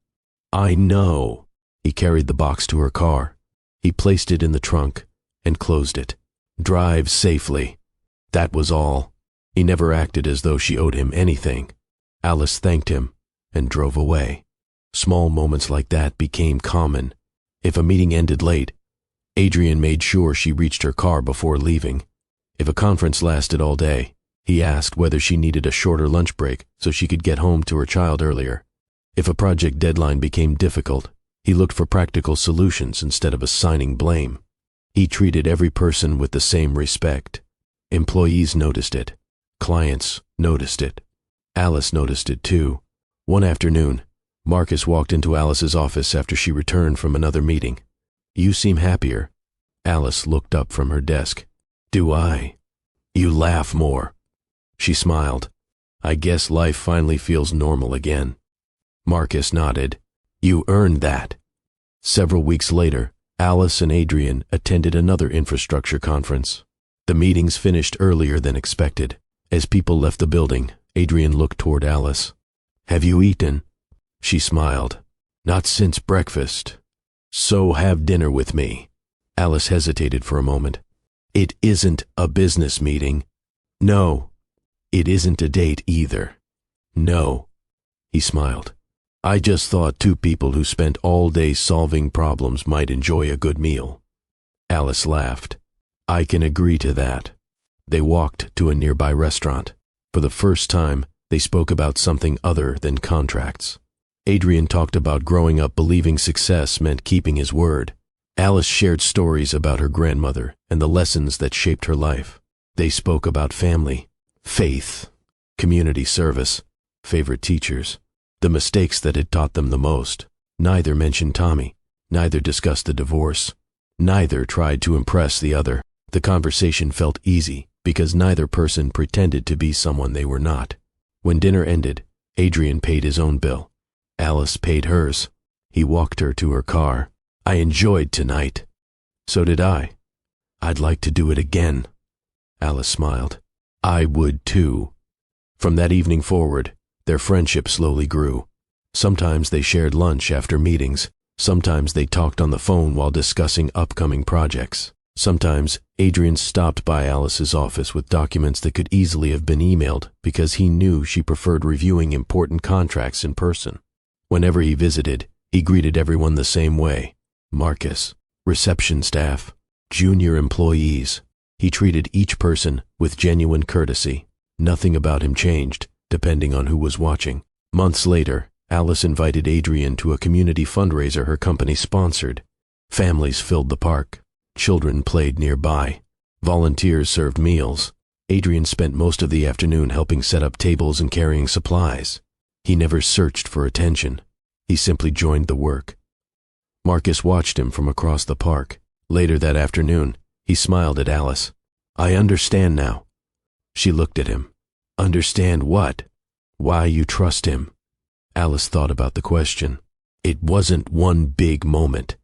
S1: "I know." He carried the box to her car. He placed it in the trunk and closed it. "Drive safely." That was all. He never acted as though she owed him anything. Alice thanked him and drove away. Small moments like that became common. If a meeting ended late, Adrian made sure she reached her car before leaving. If a conference lasted all day, he asked whether she needed a shorter lunch break so she could get home to her child earlier. If a project deadline became difficult, he looked for practical solutions instead of assigning blame. He treated every person with the same respect. Employees noticed it. Clients noticed it. Alice noticed it too. One afternoon, Marcus walked into Alice's office after she returned from another meeting. "You seem happier." Alice looked up from her desk. "Do I?" "You laugh more." She smiled. "I guess life finally feels normal again." Marcus nodded. "You earned that." Several weeks later, Alice and Adrian attended another infrastructure conference. The meetings finished earlier than expected. As people left the building, Adrian looked toward Alice. "Have you eaten?" She smiled. "Not since breakfast." "So have dinner with me." Alice hesitated for a moment. "It isn't a business meeting." "No." "It isn't a date either." "No." He smiled. "I just thought two people who spent all day solving problems might enjoy a good meal." Alice laughed. "I can agree to that." They walked to a nearby restaurant. For the first time, they spoke about something other than contracts. Adrian talked about growing up believing success meant keeping his word. Alice shared stories about her grandmother and the lessons that shaped her life. They spoke about family, faith, community service, favorite teachers, the mistakes that had taught them the most. Neither mentioned Tommy. Neither discussed the divorce. Neither tried to impress the other. The conversation felt easy because neither person pretended to be someone they were not. When dinner ended, Adrian paid his own bill. Alice paid hers. He walked her to her car. "I enjoyed tonight." "So did I." "I'd like to do it again." Alice smiled. "I would too." From that evening forward, their friendship slowly grew. Sometimes they shared lunch after meetings. Sometimes they talked on the phone while discussing upcoming projects. Sometimes Adrian stopped by Alice's office with documents that could easily have been emailed because he knew she preferred reviewing important contracts in person. Whenever he visited, he greeted everyone the same way. "Marcus, reception staff, junior employees. He treated each person with genuine courtesy. Nothing about him changed, depending on who was watching. Months later, Alice invited Adrian to a community fundraiser her company sponsored. Families filled the park. Children played nearby. Volunteers served meals. Adrian spent most of the afternoon helping set up tables and carrying supplies. He never searched for attention. He simply joined the work. Marcus watched him from across the park. Later that afternoon, he smiled at Alice. "I understand now." She looked at him. "Understand what? Why you trust him?" Alice thought about the question. It wasn't one big moment.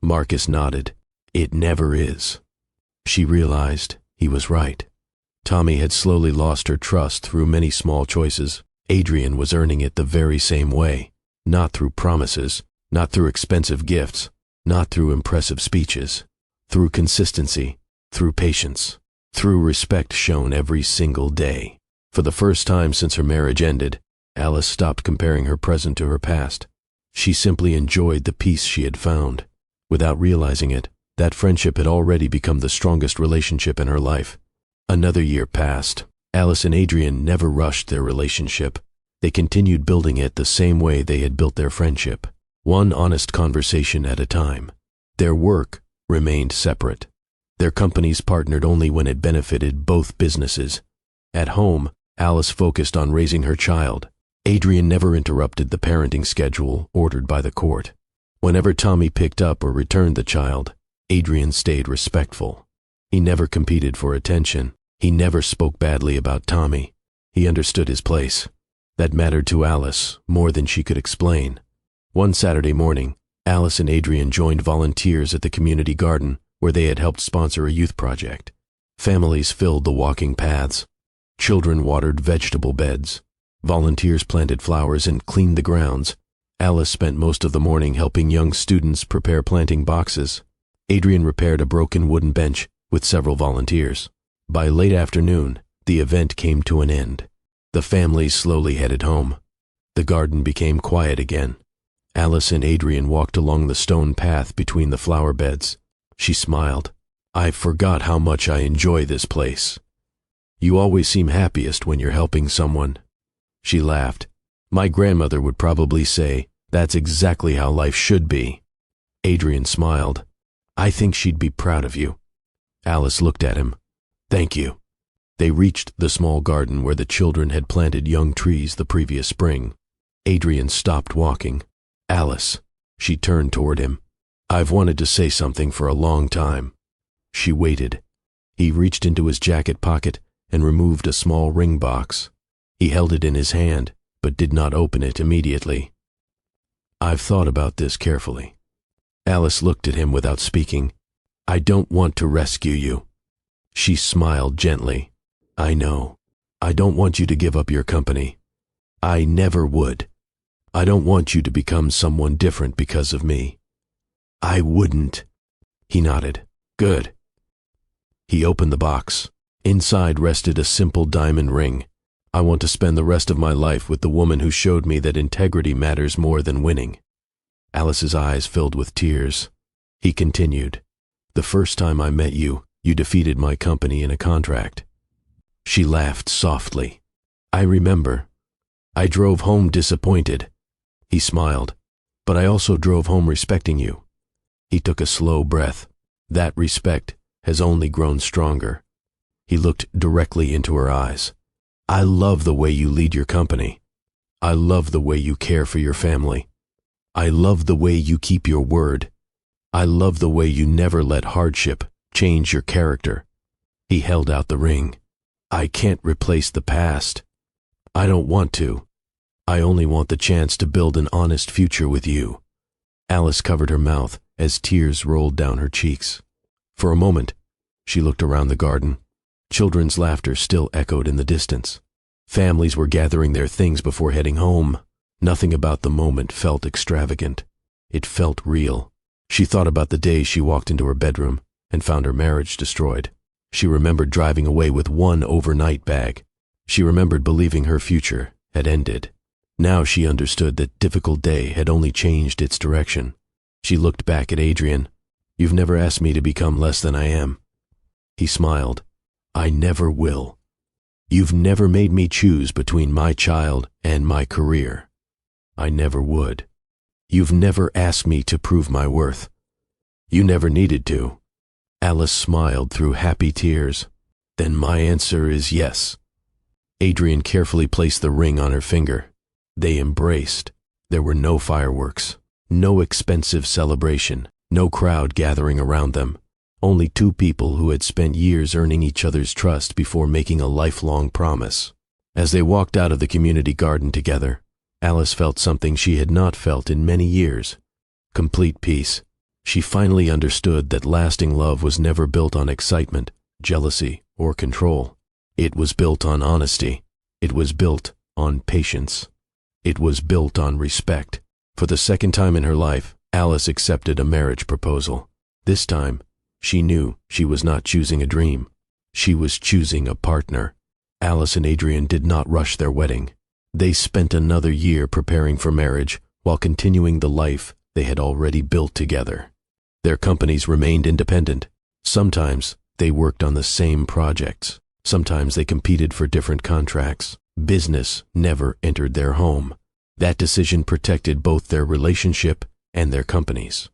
S1: Marcus nodded. "It never is." She realized he was right. Tommy had slowly lost her trust through many small choices. Adrian was earning it the very same way. Not through promises, not through expensive gifts, not through impressive speeches. Through consistency, through patience, through respect shown every single day. For the first time since her marriage ended, Alice stopped comparing her present to her past. She simply enjoyed the peace she had found. Without realizing it, that friendship had already become the strongest relationship in her life. Another year passed. Alice and Adrian never rushed their relationship. They continued building it the same way they had built their friendship, one honest conversation at a time. Their work remained separate. Their companies partnered only when it benefited both businesses. At home, Alice focused on raising her child. Adrian never interrupted the parenting schedule ordered by the court. Whenever Tommy picked up or returned the child, Adrian stayed respectful. He never competed for attention. He never spoke badly about Tommy. He understood his place. That mattered to Alice more than she could explain. One Saturday morning, Alice and Adrian joined volunteers at the community garden where they had helped sponsor a youth project. Families filled the walking paths. Children watered vegetable beds. Volunteers planted flowers and cleaned the grounds. Alice spent most of the morning helping young students prepare planting boxes. Adrian repaired a broken wooden bench with several volunteers. By late afternoon, the event came to an end. The families slowly headed home. The garden became quiet again. Alice and Adrian walked along the stone path between the flower beds. She smiled. "I forgot how much I enjoy this place. You always seem happiest when you're helping someone." She laughed. "My grandmother would probably say, that's exactly how life should be." Adrian smiled. "I think she'd be proud of you." Alice looked at him. "Thank you." They reached the small garden where the children had planted young trees the previous spring. Adrian stopped walking. "Alice," she turned toward him. "I've wanted to say something for a long time." She waited. He reached into his jacket pocket and removed a small ring box. He held it in his hand, but did not open it immediately. "I've thought about this carefully." Alice looked at him without speaking. "I don't want to rescue you." She smiled gently. "I know. I don't want you to give up your company. I never would. I don't want you to become someone different because of me." "I wouldn't." He nodded. "Good." He opened the box. Inside rested a simple diamond ring. "I want to spend the rest of my life with the woman who showed me that integrity matters more than winning." Alice's eyes filled with tears. He continued, "The first time I met you, you defeated my company in a contract." She laughed softly. "I remember. I drove home disappointed." He smiled. "But I also drove home respecting you." He took a slow breath. "That respect has only grown stronger." He looked directly into her eyes. "I love the way you lead your company. I love the way you care for your family. I love the way you keep your word. I love the way you never let hardship change your character." He held out the ring. "I can't replace the past. I don't want to. I only want the chance to build an honest future with you." Alice covered her mouth as tears rolled down her cheeks. For a moment, she looked around the garden. Children's laughter still echoed in the distance. Families were gathering their things before heading home. Nothing about the moment felt extravagant. It felt real. She thought about the day she walked into her bedroom and found her marriage destroyed. She remembered driving away with one overnight bag. She remembered believing her future had ended. Now she understood that difficult day had only changed its direction. She looked back at Adrian. You've never asked me to become less than I am." He smiled. "I never will. You've never made me choose between my child and my career. I never would. You've never asked me to prove my worth. You never needed to." Alice smiled through happy tears. "Then my answer is yes." Adrian carefully placed the ring on her finger. They embraced. There were no fireworks, no expensive celebration, no crowd gathering around them. Only two people who had spent years earning each other's trust before making a lifelong promise. As they walked out of the community garden together, Alice felt something she had not felt in many years: complete peace. She finally understood that lasting love was never built on excitement, jealousy, or control. It was built on honesty. It was built on patience. It was built on respect. For the second time in her life, Alice accepted a marriage proposal. This time, she knew she was not choosing a dream. She was choosing a partner. Alice and Adrian did not rush their wedding. They spent another year preparing for marriage while continuing the life they had already built together. Their companies remained independent. Sometimes they worked on the same projects. Sometimes they competed for different contracts. Business never entered their home. That decision protected both their relationship and their companies.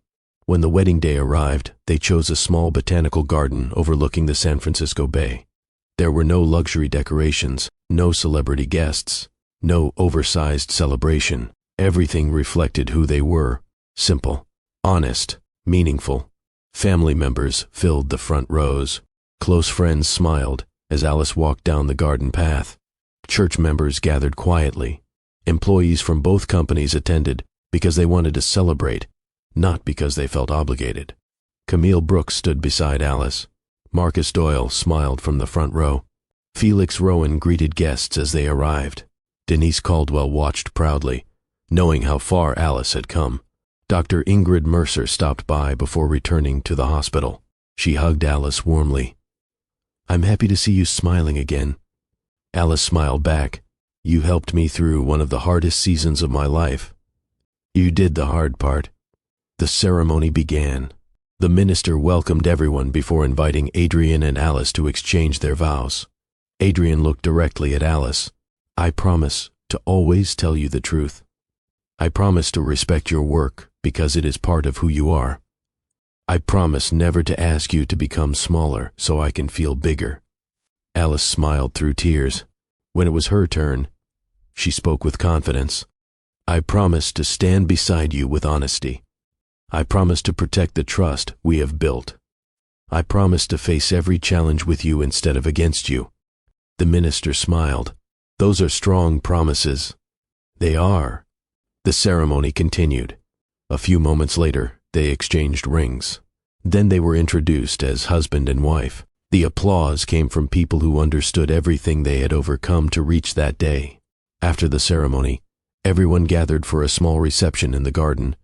S1: When the wedding day arrived, they chose a small botanical garden overlooking the San Francisco Bay. There were no luxury decorations, no celebrity guests, no oversized celebration. Everything reflected who they were: simple, honest, meaningful. Family members filled the front rows. Close friends smiled as Alice walked down the garden path. Church members gathered quietly. Employees from both companies attended because they wanted to celebrate, not because they felt obligated. Camille Brooks stood beside Alice. Marcus Doyle smiled from the front row. Felix Rowan greeted guests as they arrived. Denise Caldwell watched proudly, knowing how far Alice had come. Dr. Ingrid Mercer stopped by before returning to the hospital. She hugged Alice warmly. "I'm happy to see you smiling again." Alice smiled back. "You helped me through one of the hardest seasons of my life." "You did the hard part." The ceremony began. The minister welcomed everyone before inviting Adrian and Alice to exchange their vows. Adrian looked directly at Alice. "I promise to always tell you the truth. I promise to respect your work because it is part of who you are. I promise never to ask you to become smaller so I can feel bigger." Alice smiled through tears. When it was her turn, she spoke with confidence. "I promise to stand beside you with honesty. I promise to protect the trust we have built. I promise to face every challenge with you instead of against you." The minister smiled. "Those are strong promises." "They are." The ceremony continued. A few moments later, they exchanged rings. Then they were introduced as husband and wife. The applause came from people who understood everything they had overcome to reach that day. After the ceremony, everyone gathered for a small reception in the garden.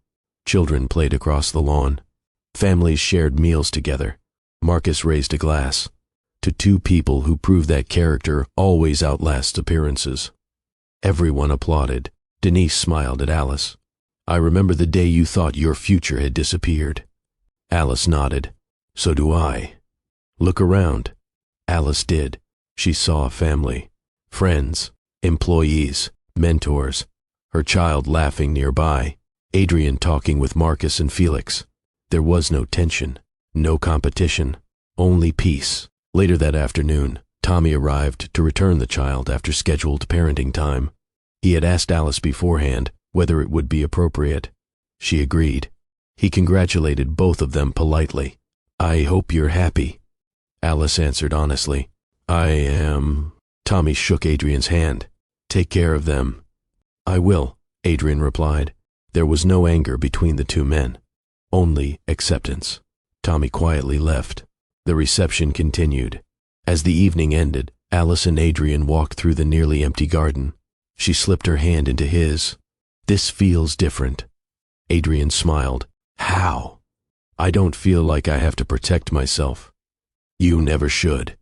S1: Children played across the lawn. Families shared meals together. Marcus raised a glass to two people who proved that character always outlasts appearances. Everyone applauded. Denise smiled at Alice. "I remember the day you thought your future had disappeared." Alice nodded. "So do I." "Look around." Alice did. She saw a family, friends, employees, mentors, her child laughing nearby, Adrian talking with Marcus and Felix. There was no tension, no competition, only peace. Later that afternoon, Tommy arrived to return the child after scheduled parenting time. He had asked Alice beforehand whether it would be appropriate. She agreed. He congratulated both of them politely. "I hope you're happy." Alice answered honestly. "I am." Tommy shook Adrian's hand. "Take care of them." "I will," Adrian replied. There was no anger between the two men, only acceptance. Tommy quietly left. The reception continued. As the evening ended, Alice and Adrian walked through the nearly empty garden. She slipped her hand into his. "This feels different." Adrian smiled. "How?" "I don't feel like I have to protect myself." "You never should."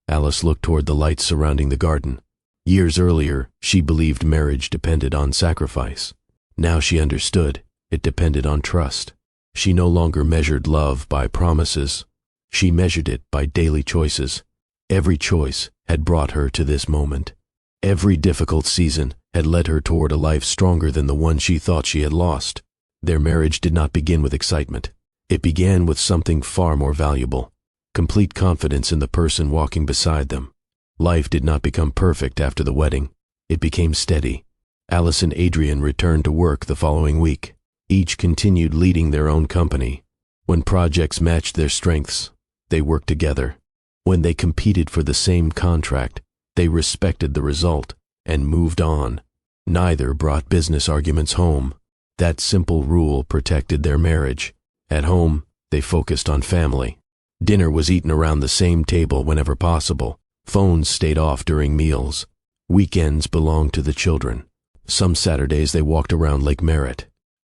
S1: Alice looked toward the lights surrounding the garden. Years earlier, she believed marriage depended on sacrifice. Now she understood it depended on trust. She no longer measured love by promises. She measured it by daily choices. Every choice had brought her to this moment. Every difficult season had led her toward a life stronger than the one she thought she had lost. Their marriage did not begin with excitement. It began with something far more valuable: complete confidence in the person walking beside them. Life did not become perfect after the wedding. It became steady. Alice and Adrian returned to work the following week. Each continued leading their own company. When projects matched their strengths, they worked together. When they competed for the same contract, they respected the result and moved on. Neither brought business arguments home. That simple rule protected their marriage. At home, they focused on family. Dinner was eaten around the same table whenever possible. Phones stayed off during meals. Weekends belonged to the children. Some Saturdays they walked around Lake Merritt.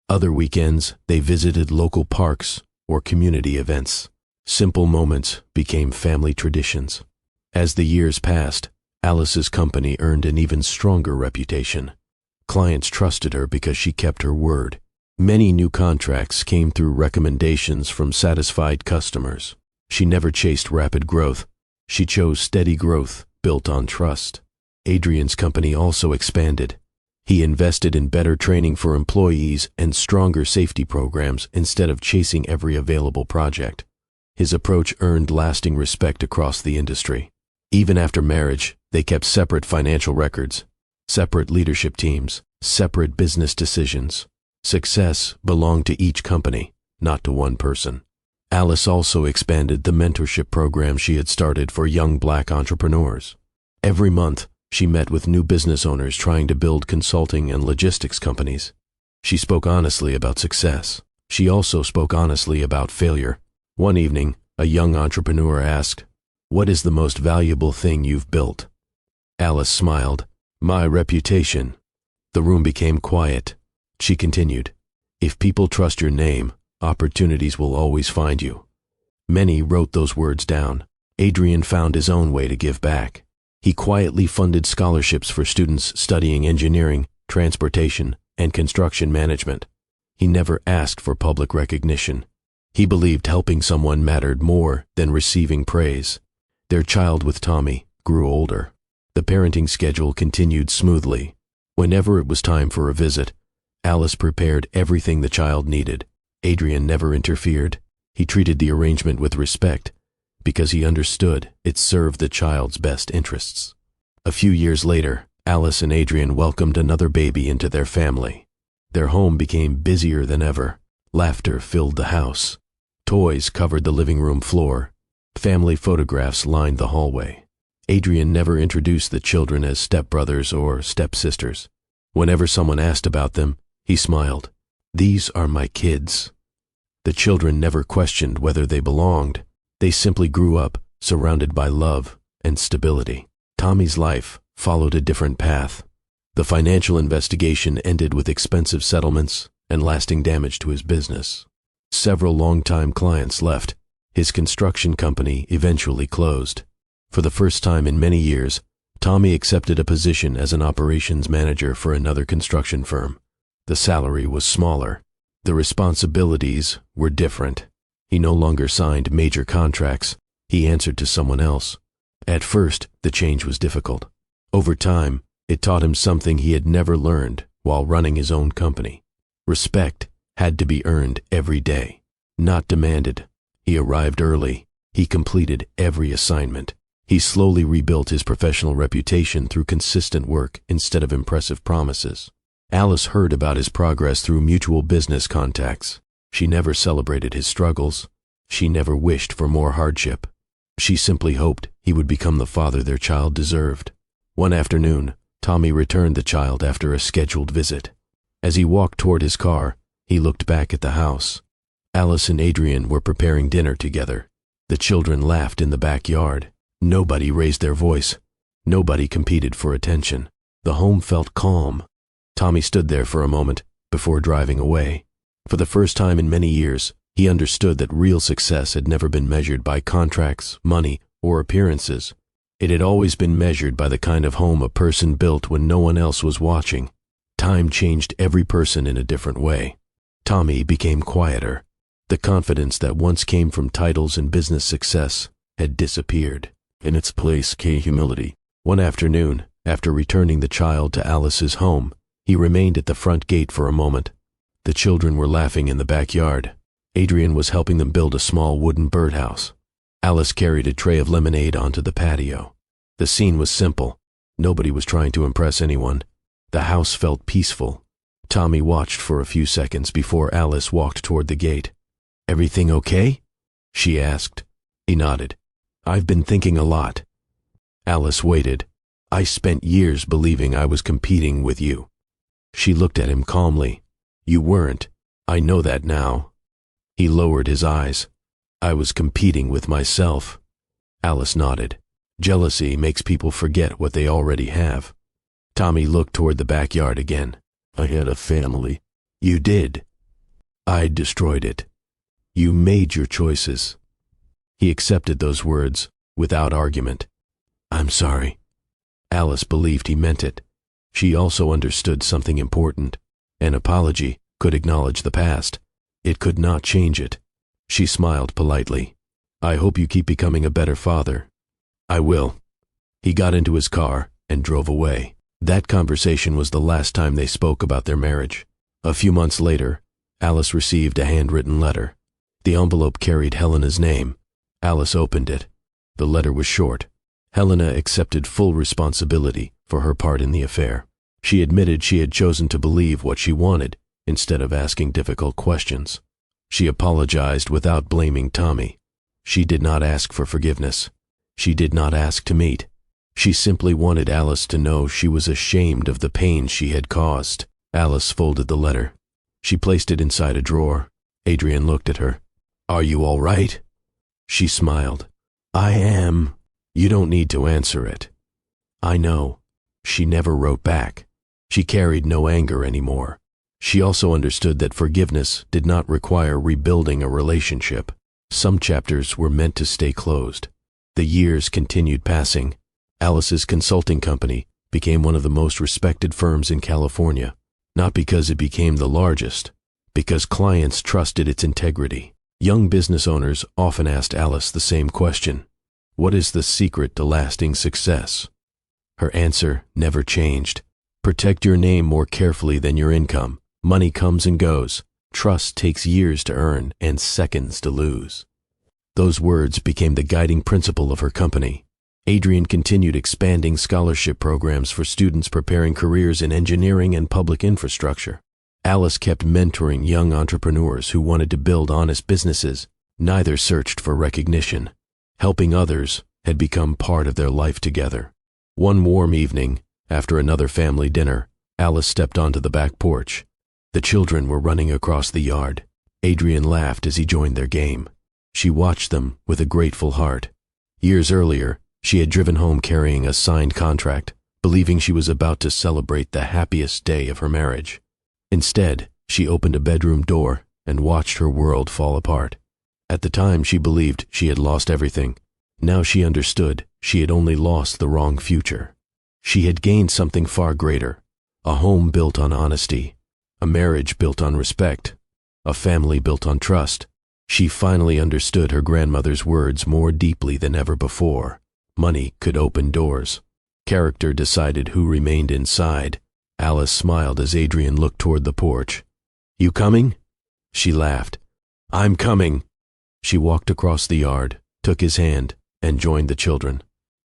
S1: Other weekends they visited local parks or community events. Simple moments became family traditions. As the years passed, Alice's company earned an even stronger reputation. Clients trusted her because she kept her word. Many new contracts came through recommendations from satisfied customers. She never chased rapid growth. She chose steady growth built on trust. Adrian's company also expanded. He invested in better training for employees and stronger safety programs instead of chasing every available project. His approach earned lasting respect across the industry. Even after marriage, they kept separate financial records, separate leadership teams, separate business decisions. Success belonged to each company, not to one person. Alice also expanded the mentorship program she had started for young Black entrepreneurs. Every month, she met with new business owners trying to build consulting and logistics companies. She spoke honestly about success. She also spoke honestly about failure. One evening, a young entrepreneur asked, "What is the most valuable thing you've built?" Alice smiled. "My reputation." The room became quiet. She continued, "If people trust your name, opportunities will always find you." Many wrote those words down. Adrian found his own way to give back. He quietly funded scholarships for students studying engineering, transportation, and construction management. He never asked for public recognition. He believed helping someone mattered more than receiving praise. Their child with Tommy grew older. The parenting schedule continued smoothly. Whenever it was time for a visit, Alice prepared everything the child needed. Adrian never interfered. He treated the arrangement with respect because he understood it served the child's best interests. A few years later, Alice and Adrian welcomed another baby into their family. Their home became busier than ever. Laughter filled the house. Toys covered the living room floor. Family photographs lined the hallway. Adrian never introduced the children as stepbrothers or stepsisters. Whenever someone asked about them, he smiled. "These are my kids." The children never questioned whether they belonged. They simply grew up surrounded by love and stability. Tommy's life followed a different path. The financial investigation ended with expensive settlements and lasting damage to his business. Several longtime clients left. His construction company eventually closed. For the first time in many years, Tommy accepted a position as an operations manager for another construction firm. The salary was smaller. The responsibilities were different. He no longer signed major contracts. He answered to someone else. At first, the change was difficult. Over time, it taught him something he had never learned while running his own company. Respect had to be earned every day, not demanded. He arrived early. He completed every assignment. He slowly rebuilt his professional reputation through consistent work instead of impressive promises. Alice heard about his progress through mutual business contacts. She never celebrated his struggles. She never wished for more hardship. She simply hoped he would become the father their child deserved. One afternoon, Tommy returned the child after a scheduled visit. As he walked toward his car, he looked back at the house. Alice and Adrian were preparing dinner together. The children laughed in the backyard. Nobody raised their voice. Nobody competed for attention. The home felt calm. Tommy stood there for a moment before driving away. For the first time in many years, he understood that real success had never been measured by contracts, money, or appearances. It had always been measured by the kind of home a person built when no one else was watching. Time changed every person in a different way. Tommy became quieter. The confidence that once came from titles and business success had disappeared. In its place came humility. One afternoon, after returning the child to Alice's home, he remained at the front gate for a moment. The children were laughing in the backyard. Adrian was helping them build a small wooden birdhouse. Alice carried a tray of lemonade onto the patio. The scene was simple. Nobody was trying to impress anyone. The house felt peaceful. Tommy watched for a few seconds before Alice walked toward the gate. "Everything okay?" she asked. He nodded. "I've been thinking a lot." Alice waited. "I spent years believing I was competing with you." She looked at him calmly. "You weren't. I know that now." He lowered his eyes. "I was competing with myself." Alice nodded. Jealousy makes people forget what they already have. Tommy looked toward the backyard again. "I had a family." "You did." "I destroyed it." "You made your choices." He accepted those words without argument. "I'm sorry." Alice believed he meant it. She also understood something important. An apology could acknowledge the past. It could not change it. She smiled politely. "I hope you keep becoming a better father." "I will." He got into his car and drove away. That conversation was the last time they spoke about their marriage. A few months later, Alice received a handwritten letter. The envelope carried Helena's name. Alice opened it. The letter was short. Helena accepted full responsibility for her part in the affair. She admitted she had chosen to believe what she wanted instead of asking difficult questions. She apologized without blaming Tommy. She did not ask for forgiveness. She did not ask to meet. She simply wanted Alice to know she was ashamed of the pain she had caused. Alice folded the letter. She placed it inside a drawer. Adrian looked at her. "Are you all right?" She smiled. "I am." "You don't need to answer it." "I know." She never wrote back. She carried no anger anymore. She also understood that forgiveness did not require rebuilding a relationship. Some chapters were meant to stay closed. The years continued passing. Alice's consulting company became one of the most respected firms in California, not because it became the largest, because clients trusted its integrity. Young business owners often asked Alice the same question: "What is the secret to lasting success?" Her answer never changed. "Protect your name more carefully than your income. Money comes and goes. Trust takes years to earn and seconds to lose." Those words became the guiding principle of her company. Adrian continued expanding scholarship programs for students preparing careers in engineering and public infrastructure. Alice kept mentoring young entrepreneurs who wanted to build honest businesses. Neither searched for recognition. Helping others had become part of their life together. One warm evening, after another family dinner, Alice stepped onto the back porch. The children were running across the yard. Adrian laughed as he joined their game. She watched them with a grateful heart. Years earlier, she had driven home carrying a signed contract, believing she was about to celebrate the happiest day of her marriage. Instead, she opened a bedroom door and watched her world fall apart. At the time, she believed she had lost everything. Now she understood she had only lost the wrong future. She had gained something far greater: a home built on honesty, a marriage built on respect, a family built on trust. She finally understood her grandmother's words more deeply than ever before. Money could open doors. Character decided who remained inside. Alice smiled as Adrian looked toward the porch. "You coming?" She laughed. "I'm coming." She walked across the yard, took his hand, and joined the children.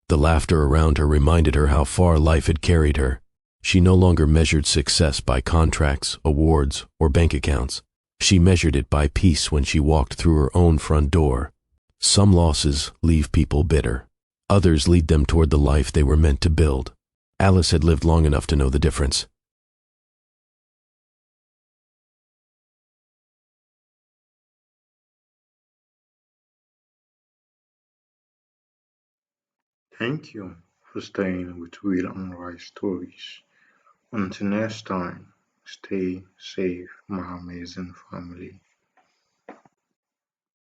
S1: The laughter around her reminded her how far life had carried her. She no longer measured success by contracts, awards, or bank accounts. She measured it by peace when she walked through her own front door. Some losses leave people bitter. Others lead them toward the life they were meant to build. Alice had lived long enough to know the difference.
S2: Thank you for staying with Real Unright Stories. Until next time, stay safe, my amazing family.